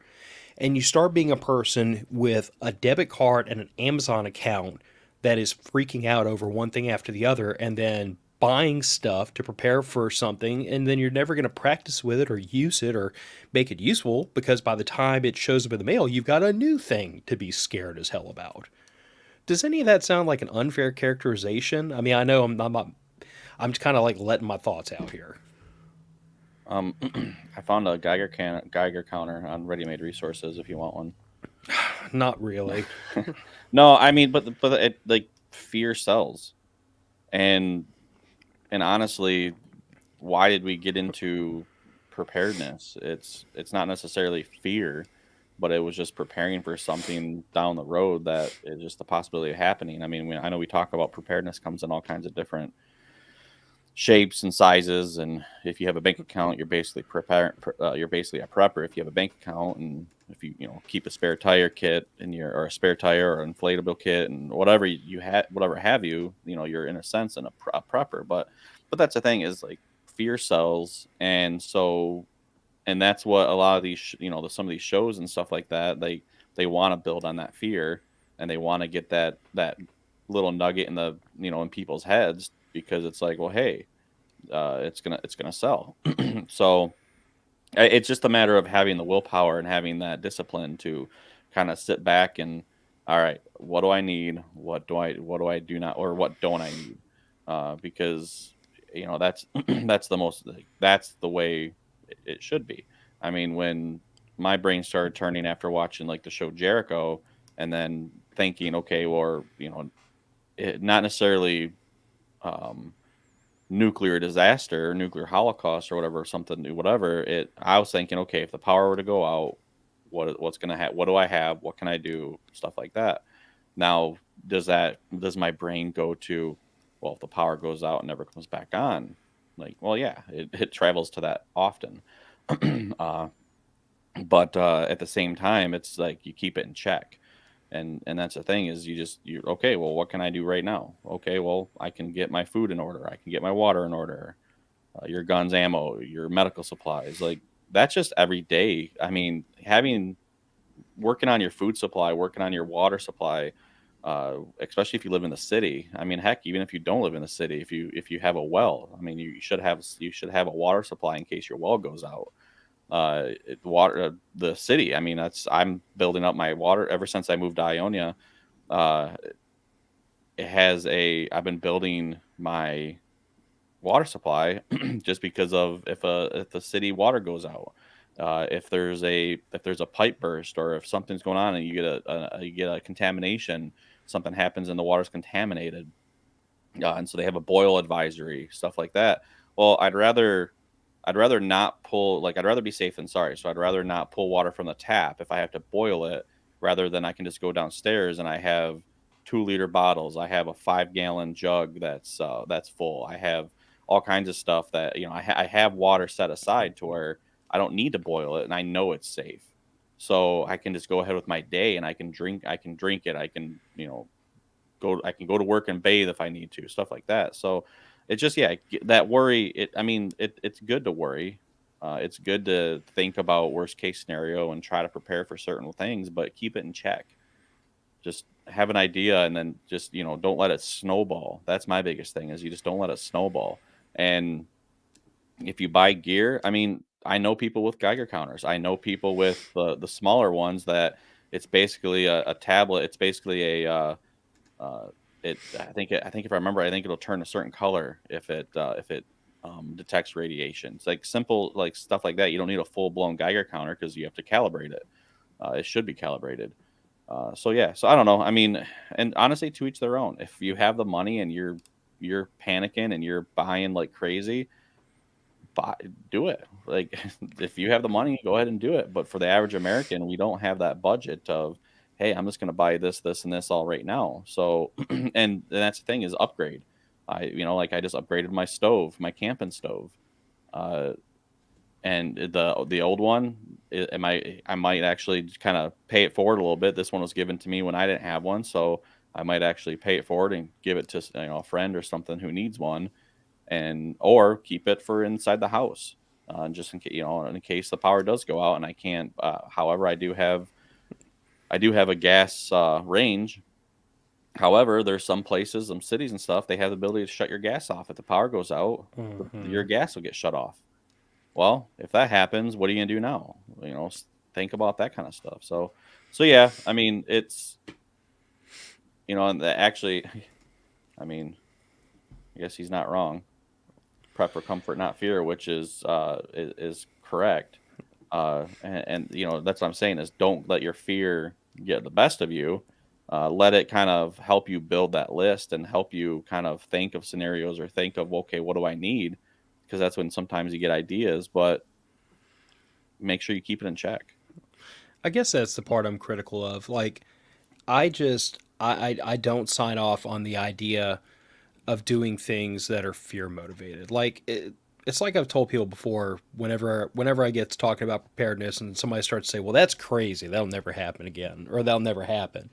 and you start being a person with a debit card and an Amazon account that is freaking out over one thing after the other, and then buying stuff to prepare for something, and then you're never going to practice with it or use it or make it useful, because by the time it shows up in the mail, you've got a new thing to be scared as hell about. Does any of that sound like an unfair characterization? I mean, I know I'm just kind of like letting my thoughts out here. Um, I found a Geiger counter on ready-made resources if you want one. Not really. No, I mean, but it, like, fear sells, and honestly, why did we get into preparedness? It's not necessarily fear, but it was just preparing for something down the road that is just the possibility of happening. I mean, I know we talk about preparedness comes in all kinds of different shapes and sizes, and if you have a bank account, you're basically you're basically a prepper if you have a bank account. And if you keep a spare tire kit in your, or a spare tire or inflatable kit, and whatever you had, whatever have you're in a sense a prepper. But that's the thing, is like, fear sells. And so, and that's what a lot of these some of these shows and stuff like that, they want to build on that fear, and they want to get that little nugget in the in people's heads, because it's like, well, hey, it's gonna sell. So it's just a matter of having the willpower and having that discipline to kind of sit back and, all right, what do I need? What do I do not, or what don't I need? Because that's that's the most, like, that's the way it should be. I mean, when my brain started turning after watching like the show Jericho, and then thinking, okay, or not necessarily um, nuclear disaster or nuclear holocaust or whatever, something, whatever it, I was thinking, okay, if the power were to go out, what's gonna happen, what do I have, what can I do, stuff like that. Now, does my brain go to, well, if the power goes out and never comes back on, like, well, yeah, it travels to that often. uh, but at the same time, it's like you keep it in check, and that's the thing is you okay, well, what can I do right now? Okay, well, I can get my food in order, I can get my water in order, your guns, ammo, your medical supplies, like that's just every day. I mean, having working on your food supply, working on your water supply, especially if you live in the city. I mean, heck, even if you don't live in the city, if you have a well, I mean, you should have a water supply in case your well goes out. The city. I mean, I'm building up my water ever since I moved to Ionia. Uh, I've been building my water supply just because of if the city water goes out, if there's a pipe burst, or if something's going on and you get a contamination, something happens and the water's contaminated, and so they have a boil advisory, stuff like that. Well, I'd rather not pull, like, I'd rather be safe than sorry. So I'd rather not pull water from the tap if I have to boil it, rather than I can just go downstairs and I have 2-liter bottles. I have a 5-gallon jug that's full. I have all kinds of stuff that, I have water set aside to where I don't need to boil it and I know it's safe. So I can just go ahead with my day and I can drink it. I can go to work and bathe if I need to, stuff like that. So it's just, yeah, that worry. I mean, it's good to worry. It's good to think about worst case scenario and try to prepare for certain things, but keep it in check. Just have an idea and then just, don't let it snowball. That's my biggest thing, is you just don't let it snowball. And if you buy gear, I mean, I know people with Geiger counters. I know people with the smaller ones that it's basically a tablet. It's basically uh, I think if I remember, I think it'll turn a certain color if it detects radiation. It's like simple, like stuff like that. You don't need a full blown Geiger counter because you have to calibrate it. It should be calibrated. So yeah, so I don't know. I mean, and honestly, to each their own. If you have the money and you're panicking and you're buying like crazy, buy, do it. Like, if you have the money, go ahead and do it. But for the average American, we don't have that budget of, hey, I'm just going to buy this, this, and this all right now. So, and that's the thing, is upgrade. Like I just upgraded my stove, my camping stove, uh, and the old one, I might actually kind of pay it forward a little bit. This one was given to me when I didn't have one, so I might actually pay it forward and give it to a friend or something who needs one, and or keep it for inside the house, just in case, in case the power does go out and I can't. However, I do have a gas range. However, there's some places, some cities and stuff, they have the ability to shut your gas off if the power goes out. Hmm. Your gas will get shut off. Well, if that happens, what are you gonna do now? Think about that kind of stuff. So yeah, I mean, it's and actually, I mean, I guess he's not wrong. Prep for comfort, not fear, which is correct. And that's what I'm saying, is don't let your fear get the best of you. Let it kind of help you build that list and help you kind of think of scenarios, or think of, okay, what do I need? Because that's when sometimes you get ideas, but make sure you keep it in check. I guess that's the part I'm critical of. Like, I don't sign off on the idea of doing things that are fear motivated. It's like I've told people before. Whenever I get to talking about preparedness, and somebody starts to say, "Well, that's crazy. That'll never happen again," or "That'll never happen,"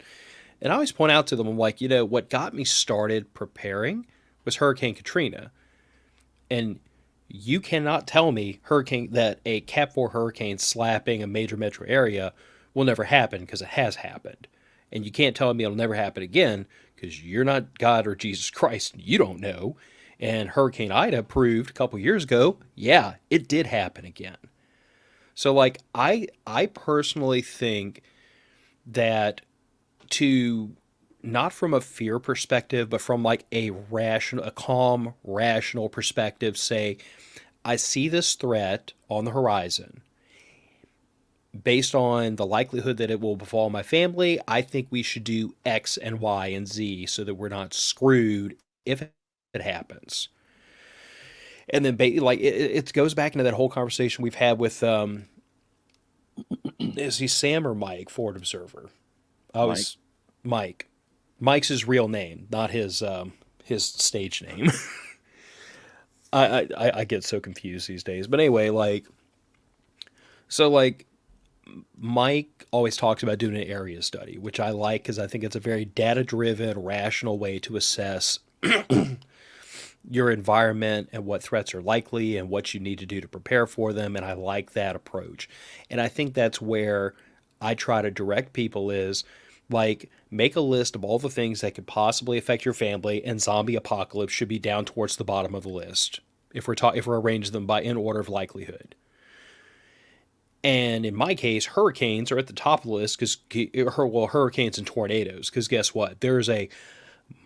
and I always point out to them, I'm like, what got me started preparing was Hurricane Katrina, and you cannot tell me hurricane that a Cat 4 hurricane slapping a major metro area will never happen, because it has happened. And you can't tell me it'll never happen again, because you're not God or Jesus Christ. You don't know. And Hurricane Ida proved a couple years ago, yeah, it did happen again. So like I personally think that, to, not from a fear perspective, but from like a calm, rational perspective, say, I see this threat on the horizon. Based on the likelihood that it will befall my family, I think we should do X and Y and Z so that we're not screwed if it happens. And then, like, it goes back into that whole conversation we've had with Is he Sam or Mike? Forward Observer. I Mike. was Mike. Mike's his real name, not his stage name. I get so confused these days. But anyway, like Mike always talks about doing an area study, which I like because I think it's a very data driven, rational way to assess your environment and what threats are likely and what you need to do to prepare for them. And I like that approach. And I think that's where I try to direct people is like make a list of all the things that could possibly affect your family, and zombie apocalypse should be down towards the bottom of the list if we're arranging them by in order of likelihood. And in my case, hurricanes are at the top of the list because, well, hurricanes and tornadoes. Because guess what? There's a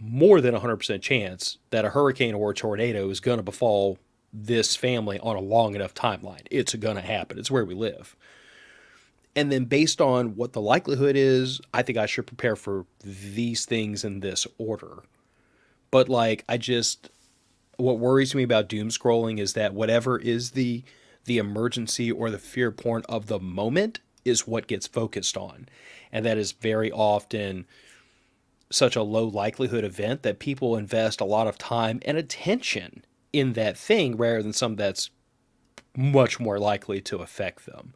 more than 100% chance that a hurricane or a tornado is going to befall this family on a long enough timeline. It's going to happen. It's where we live. And then based on what the likelihood is, I think I should prepare for these things in this order. But like, what worries me about doom scrolling is that whatever is the emergency or the fear porn of the moment is what gets focused on. And that is very often such a low likelihood event that people invest a lot of time and attention in that thing rather than some that's much more likely to affect them.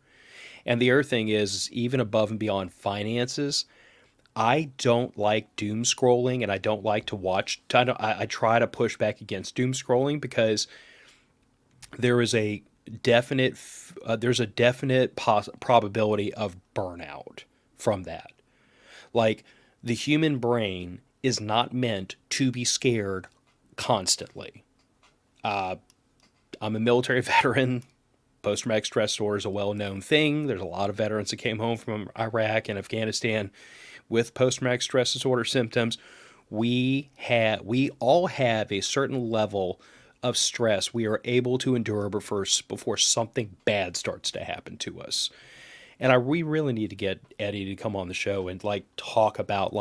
And the other thing is, even above and beyond finances, I don't like doom scrolling, and I don't like to watch. I try to push back against doom scrolling because there is a definite probability of burnout from that. Like, the human brain is not meant to be scared constantly. I'm a military veteran. Post-traumatic stress disorder is a well-known thing. There's a lot of veterans that came home from Iraq and Afghanistan with post-traumatic stress disorder symptoms. We all have a certain level of stress we are able to endure before something bad starts to happen to us. And we really need to get Eddie to come on the show and like talk about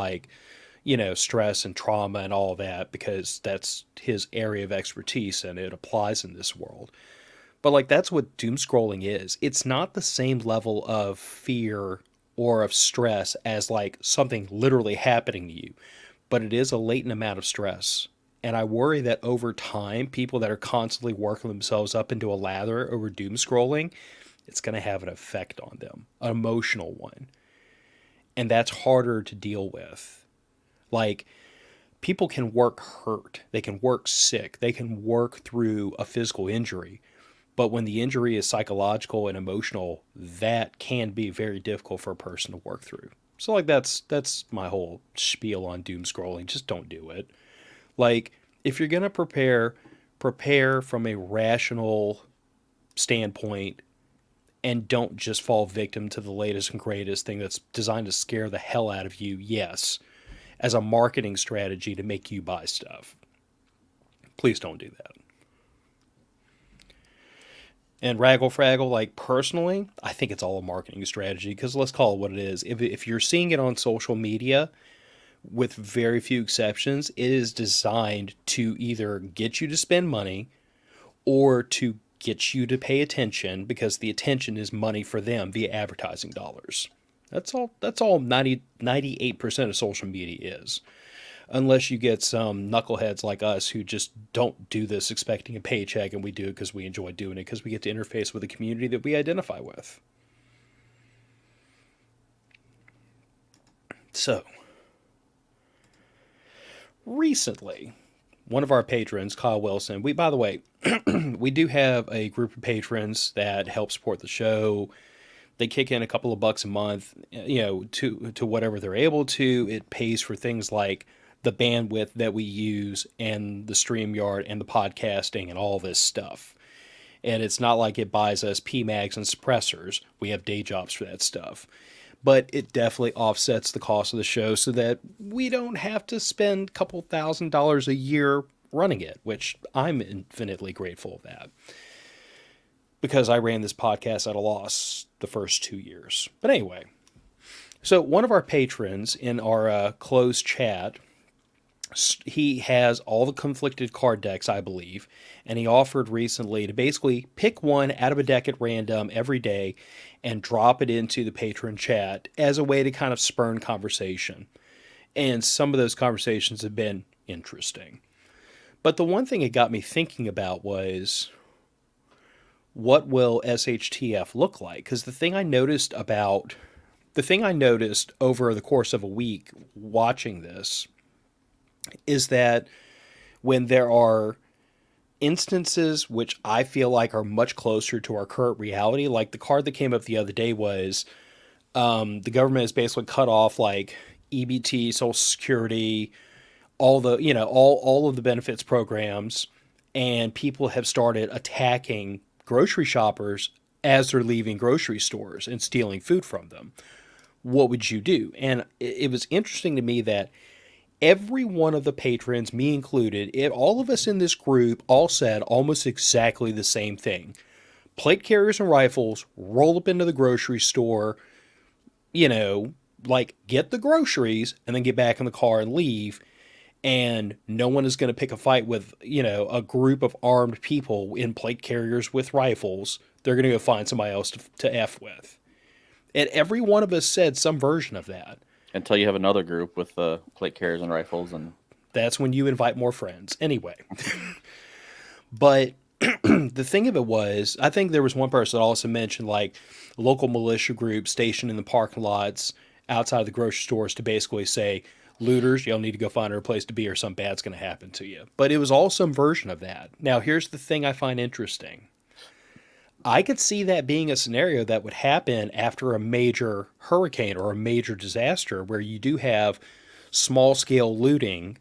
stress and trauma and all that, because that's his area of expertise and it applies in this world. But like, that's what doom scrolling is. It's not the same level of fear or of stress as like something literally happening to you, but it is a latent amount of stress. And I worry that over time, people that are constantly working themselves up into a lather over doom scrolling, it's going to have an effect on them, an emotional one. And that's harder to deal with. Like, people can work hurt, they can work sick, they can work through a physical injury. But when the injury is psychological and emotional, that can be very difficult for a person to work through. So like, that's my whole spiel on doom scrolling. Just don't do it. Like, if you're going to prepare from a rational standpoint, and don't just fall victim to the latest and greatest thing that's designed to scare the hell out of you, yes, as a marketing strategy to make you buy stuff. Please don't do that. And Raggle Fraggle, like, personally, I think it's all a marketing strategy, because let's call it what it is. If you're seeing it on social media, with very few exceptions, it is designed to either get you to spend money or to get you to pay attention, because the attention is money for them via advertising dollars. That's all 98% of social media is. Unless you get some knuckleheads like us who just don't do this expecting a paycheck, and we do it because we enjoy doing it, because we get to interface with a community that we identify with. So, recently, one of our patrons, Kyle Wilson, by the way, we do have a group of patrons that help support the show. They kick in a couple of bucks a month, to whatever they're able to. It pays for things like the bandwidth that we use and the StreamYard and the podcasting and all this stuff. And it's not like it buys us PMags and suppressors. We have day jobs for that stuff. But it definitely offsets the cost of the show so that we don't have to spend a couple $1,000s a year running it, which I'm infinitely grateful of that, because I ran this podcast at a loss the first 2 years. But anyway, so one of our patrons in our closed chat He has all the conflicted card decks, I believe, and he offered recently to basically pick one out of a deck at random every day and drop it into the patron chat as a way to kind of spurn conversation. And some of those conversations have been interesting. But the one thing it got me thinking about was, what will SHTF look like? Because the thing I noticed over the course of a week watching this is that when there are instances which I feel like are much closer to our current reality, like the card that came up the other day was, the government has basically cut off like EBT, Social Security, all the all of the benefits programs, and people have started attacking grocery shoppers as they're leaving grocery stores and stealing food from them. What would you do? And it was interesting to me that every one of the patrons, me included, all of us in this group all said almost exactly the same thing. Plate carriers and rifles, roll up into the grocery store, you know, like get the groceries and then get back in the car and leave. And no one is going to pick a fight with, a group of armed people in plate carriers with rifles. They're going to go find somebody else to F with. And every one of us said some version of that. Until you have another group with plate carriers and rifles, and That's when you invite more friends. Anyway. But the thing of it was, I think there was one person that also mentioned like local militia groups stationed in the parking lots outside of the grocery stores to basically say, looters, y'all need to go find a place to be or something bad's going to happen to you. But it was all some version of that. Now, here's the thing I find interesting. I could see that being a scenario that would happen after a major hurricane or a major disaster where you do have small scale looting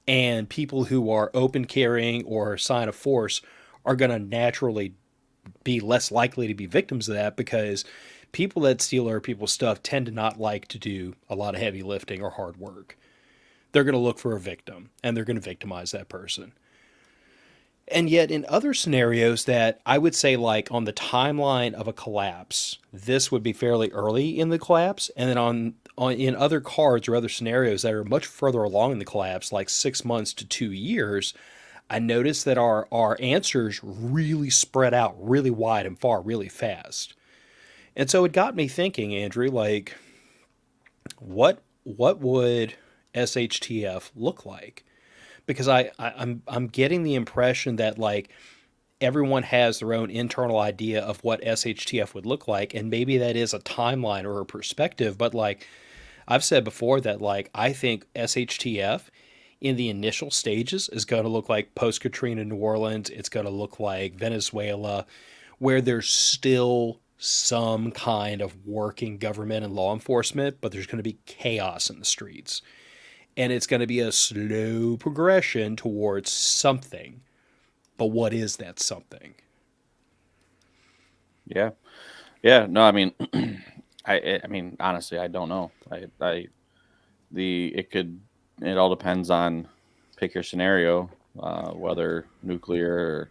and people who are open carrying or sign of force are going to naturally be less likely to be victims of that because people that steal other people's stuff tend to not like to do a lot of heavy lifting or hard work. They're going to look for a victim and they're going to victimize that person. And yet, in other scenarios that I would say, like on the timeline of a collapse, this would be fairly early in the collapse. And then on in other cards or other scenarios that are much further along in the collapse, like 6 months to 2 years, I noticed that our answers really spread out really wide and far really fast. And so it got me thinking, Andrew, like, what would SHTF look like? Because I'm getting the impression that like everyone has their own internal idea of what SHTF would look like, and maybe that is a timeline or a perspective. But like I've said before, that like I think SHTF in the initial stages is going to look like post Katrina New Orleans. It's going to look like Venezuela, where there's still some kind of working government and law enforcement, but there's going to be chaos in the streets. And it's going to be a slow progression towards something. But what is that something? yeah, yeah. No, I mean, I mean, honestly, I don't know. It all depends on pick your scenario, whether nuclear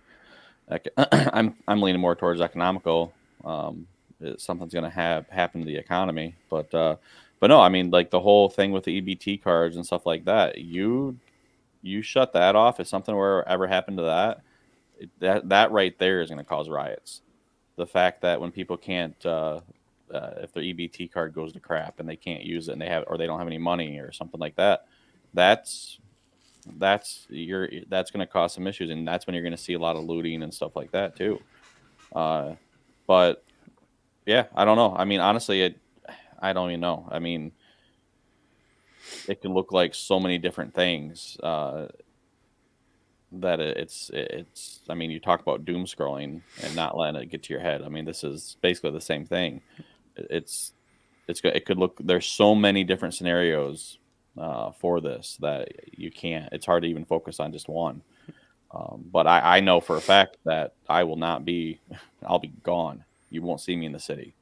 or I'm leaning more towards economical. Something's going to happen to the economy, but no, I mean, like the whole thing with the EBT cards and stuff like that. You shut that off. If something were ever happened to that, that right there is going to cause riots. The fact that when people can't, if their EBT card goes to crap and they can't use it and they don't have any money or something like that, that's that's going to cause some issues, and that's when you're going to see a lot of looting and stuff like that too. Uh, but yeah, I don't know. I mean, honestly, I don't even know. I mean, it can look like so many different things. That it's. I mean, you talk about doom scrolling and not letting it get to your head. I mean, this is basically the same thing. It's it could look. There's so many different scenarios for this that you can't. It's hard to even focus on just one. But I know for a fact that I will not be. I'll be gone. You won't see me in the city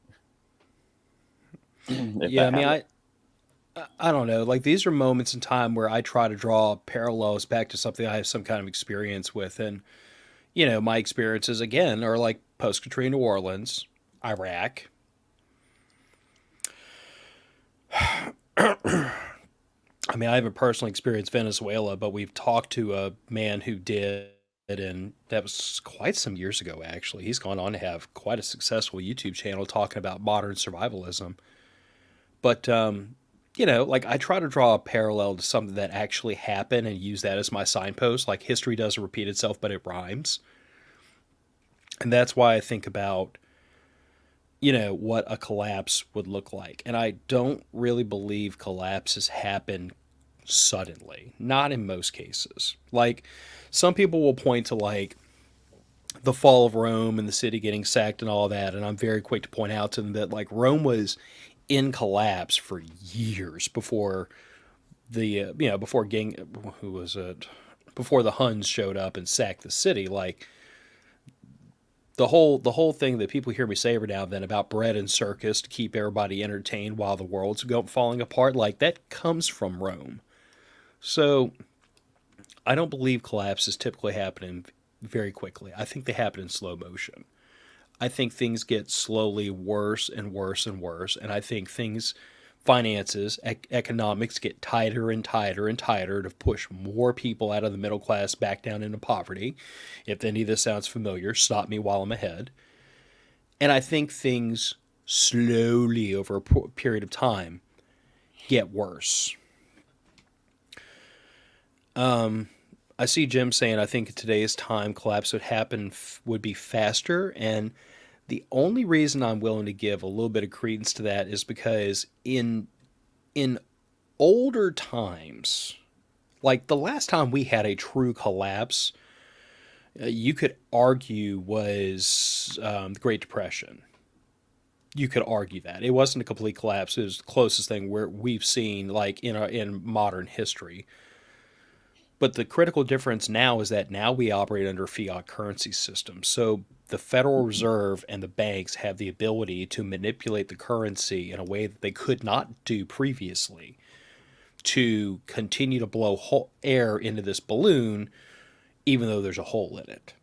if Yeah, that I mean, happens. I don't know. Like these are moments in time where I try to draw parallels back to something I have some kind of experience with, and my experiences again are like post Katrina New Orleans, Iraq. I mean, I haven't personally experienced Venezuela, but we've talked to a man who did, and that was quite some years ago, actually. He's gone on to have quite a successful YouTube channel talking about modern survivalism. But, like I try to draw a parallel to something that actually happened and use that as my signpost. Like history doesn't repeat itself, but it rhymes. And that's why I think about, what a collapse would look like. And I don't really believe collapses happen suddenly, not in most cases. Like some people will point to like the fall of Rome and the city getting sacked and all that, and I'm very quick to point out to them that like Rome was in collapse for years before before who was it before the Huns showed up and sacked the city. Like the whole thing that people hear me say every now and then about bread and circus to keep everybody entertained while the world's falling apart, like that comes from Rome. So I don't believe collapses typically happen very quickly. I think they happen in slow motion. I think things get slowly worse and worse and worse, and I think finances, economics get tighter and tighter and tighter to push more people out of the middle class back down into poverty. If any of this sounds familiar, stop me while I'm ahead. And I think things slowly over a period of time get worse. I see Jim saying I think in today's time collapse would be faster, and the only reason I'm willing to give a little bit of credence to that is because in older times, like the last time we had a true collapse, you could argue was the Great Depression. You could argue that it wasn't a complete collapse; it was the closest thing where we've seen, like in modern history. But the critical difference now is that now we operate under a fiat currency system. So the Federal Reserve and the banks have the ability to manipulate the currency in a way that they could not do previously to continue to blow air into this balloon, even though there's a hole in it.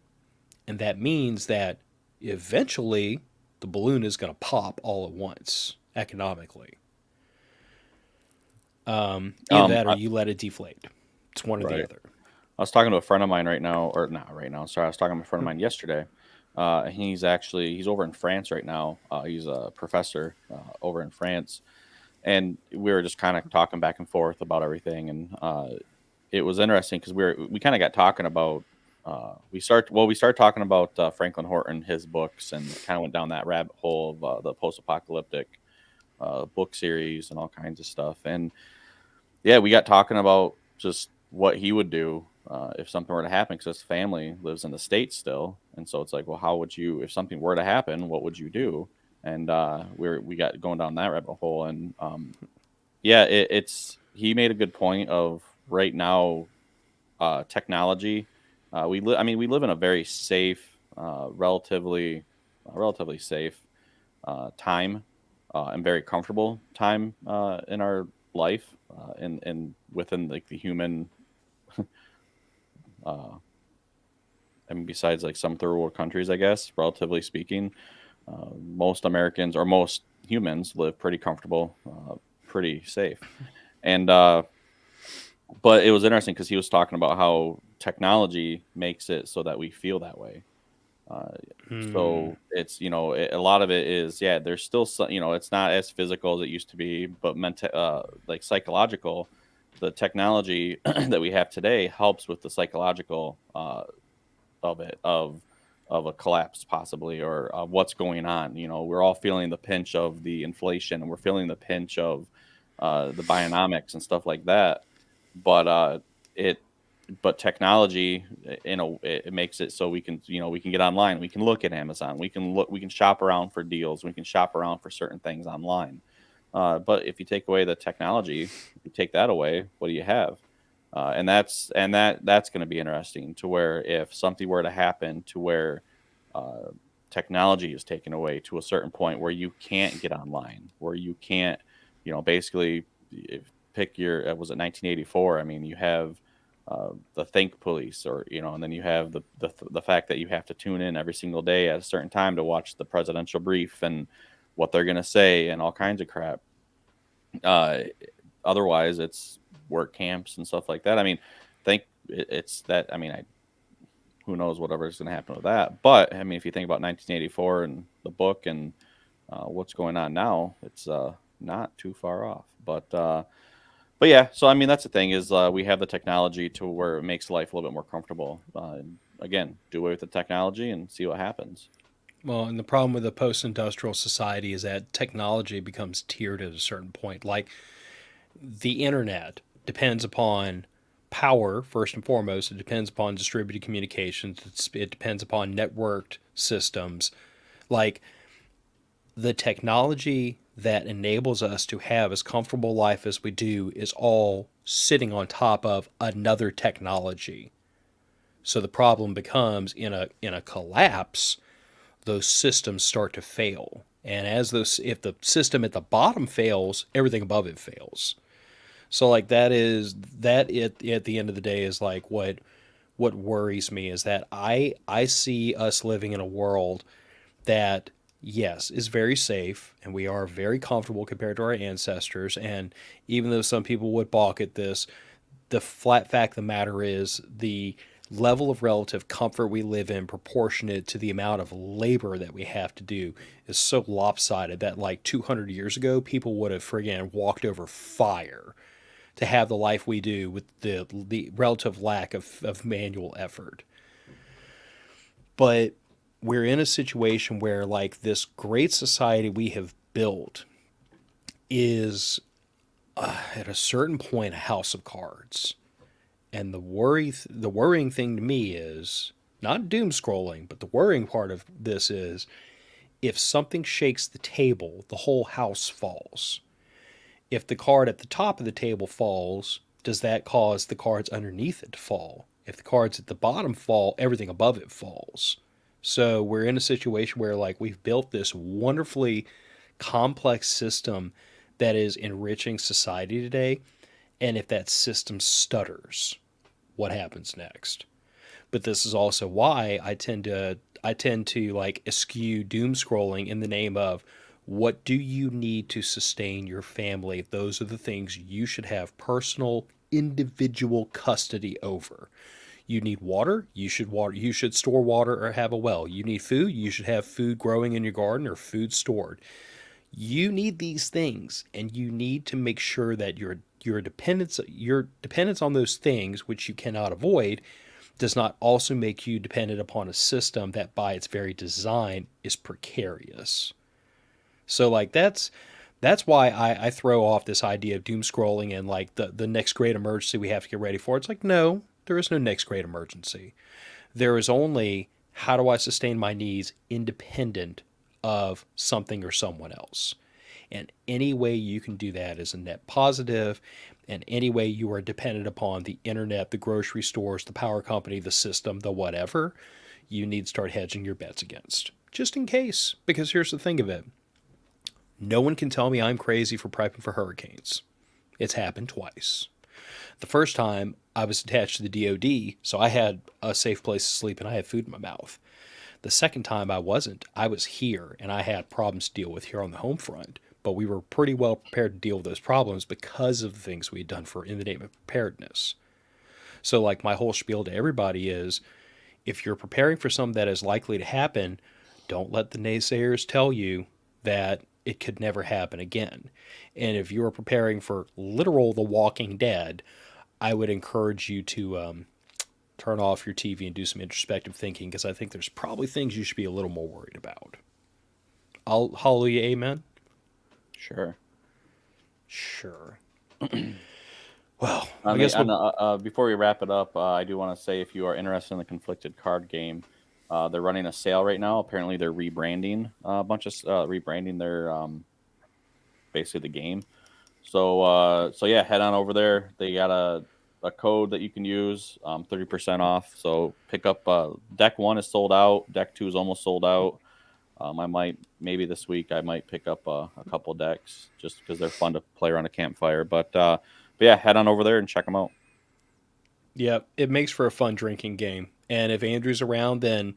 And that means that eventually the balloon is going to pop all at once economically. Either that or I, you let it deflate. It's one or the right. other. I was talking to a friend of mine right now, or not right now. Sorry, I was talking to a friend of mine yesterday. He's over in France right now. He's a professor over in France, and we were just kind of talking back and forth about everything. And it was interesting because we kind of got talking about we started talking about Franklin Horton, his books, and kind of went down that rabbit hole of the post-apocalyptic book series and all kinds of stuff. And yeah, we got talking about just what he would do if something were to happen, because his family lives in the States still, and so it's like, well, how would you, if something were to happen, what would you do? And we got going down that rabbit hole, and yeah, it's he made a good point of right now technology. We live in a very safe, relatively safe time and very comfortable time in our life, and within like the human. Uh, besides like some third world countries, I guess, relatively speaking, most Americans or most humans live pretty comfortable, pretty safe. And but it was interesting because he was talking about how technology makes it so that we feel that way. Uh, Hmm. so it's a lot of it is, yeah, there's still some, it's not as physical as it used to be, but like psychological. The technology that we have today helps with the psychological of it of a collapse possibly, or what's going on. We're all feeling the pinch of the inflation, and we're feeling the pinch of the bionomics and stuff like that. But it but technology, it makes it so we can get online, we can look at Amazon, we can shop around for deals, we can shop around for certain things online. But if you take away the technology, if you take that away, what do you have? That's going to be interesting, to where if something were to happen to where uh, technology is taken away to a certain point where you can't get online, where you can't, basically, pick your, was it 1984? I mean, you have the think police, or and then you have the fact that you have to tune in every single day at a certain time to watch the presidential brief and what they're going to say and all kinds of crap. uh, Otherwise, it's work camps and stuff like that. I mean, think it's that. I mean, who knows whatever is going to happen with that. But I mean, if you think about 1984 and the book and what's going on now, it's not too far off. But yeah, so I mean, that's the thing is we have the technology to where it makes life a little bit more comfortable. Again, do away with the technology and see what happens. Well, and the problem with a post-industrial society is that technology becomes tiered at a certain point. Like the internet depends upon power first and foremost. It depends upon distributed communications. It depends upon networked systems. Like the technology that enables us to have as comfortable a life as we do is all sitting on top of another technology. So the problem becomes in a collapse, those systems start to fail. And as those, if the system at the bottom fails, everything above it fails. So like at the end of the day is like what worries me is that I see us living in a world that yes is very safe and we are very comfortable compared to our ancestors. And even though some people would balk at this, the flat fact of the matter is the level of relative comfort we live in proportionate to the amount of labor that we have to do is so lopsided that like 200 years ago people would have friggin' walked over fire to have the life we do with the relative lack of manual effort. But we're in a situation where like this great society we have built is at a certain point a house of cards. And the worrying thing to me is not doom scrolling, but the worrying part of this is if something shakes the table, the whole house falls. If the card at the top of the table falls, does that cause the cards underneath it to fall? If the cards at the bottom fall, everything above it falls. So we're in a situation where like we've built this wonderfully complex system that is enriching society today. And if that system stutters, what happens next? But this is also why I tend to like eschew doom scrolling in the name of what do you need to sustain your family? Those are the things you should have personal individual custody over. You need water, you should store water or have a well. You need food, you should have food growing in your garden or food stored. You need these things and you need to make sure that your dependence on those things which you cannot avoid does not also make you dependent upon a system that by its very design is precarious. So like that's why I throw off this idea of doom scrolling and like the next great emergency we have to get ready for. It's like no, there is no next great emergency. There is only how do I sustain my needs independent of something or someone else. And any way you can do that is a net positive, and any way you are dependent upon the internet, the grocery stores, the power company, the system, the whatever, you need to start hedging your bets against. Just in case. Because here's the thing of it. No one can tell me I'm crazy for prepping for hurricanes. It's happened twice. The first time I was attached to the DOD, so I had a safe place to sleep and I had food in my mouth. The second time I wasn't. I was here and I had problems to deal with here on the home front. But we were pretty well prepared to deal with those problems because of the things we had done for in the name of preparedness. So like my whole spiel to everybody is if you're preparing for something that is likely to happen, don't let the naysayers tell you that it could never happen again. And if you're preparing for literal The Walking Dead, I would encourage you to turn off your TV and do some introspective thinking because I think there's probably things you should be a little more worried about. Hallelujah, amen. Sure. Sure. Well, I I mean, guess before we wrap it up, I do want to say if you are interested in the conflicted card game, they're running a sale right now. Apparently, they're rebranding a bunch of rebranding their basically the game. So yeah, head on over there. They got a code that you can use, 30% off. So pick up deck one is sold out. Deck two is almost sold out. I might maybe this week I might pick up a couple decks just because they're fun to play around a campfire. But yeah, head on over there and check them out. yeah, it makes for a fun drinking game. And if Andrew's around, then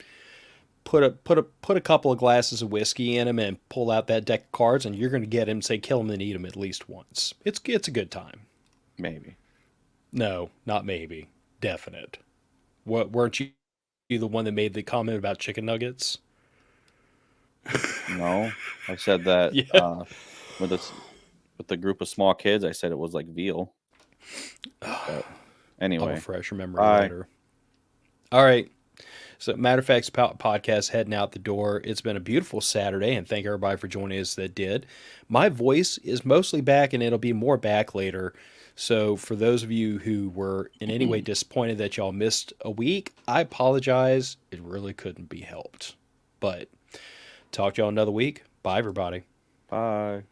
put a couple of glasses of whiskey in him and pull out that deck of cards, and you're going to get him. Say, kill him and eat him at least once. It's a good time. Maybe. No, not maybe. Definite. What weren't you the one that made the comment about chicken nuggets? No, I said that Yeah. with this with the group of small kids. I said it was like veal. But I'll anyway, refresh your memory bye. later. All right. So, matter of fact, podcast heading out the door. It's been a beautiful Saturday, and thank everybody for joining us that did. My voice is mostly back, and it'll be more back later. So, for those of you who were in any way disappointed that y'all missed a week, I apologize. It really couldn't be helped. But talk to y'all another week. Bye, everybody. Bye.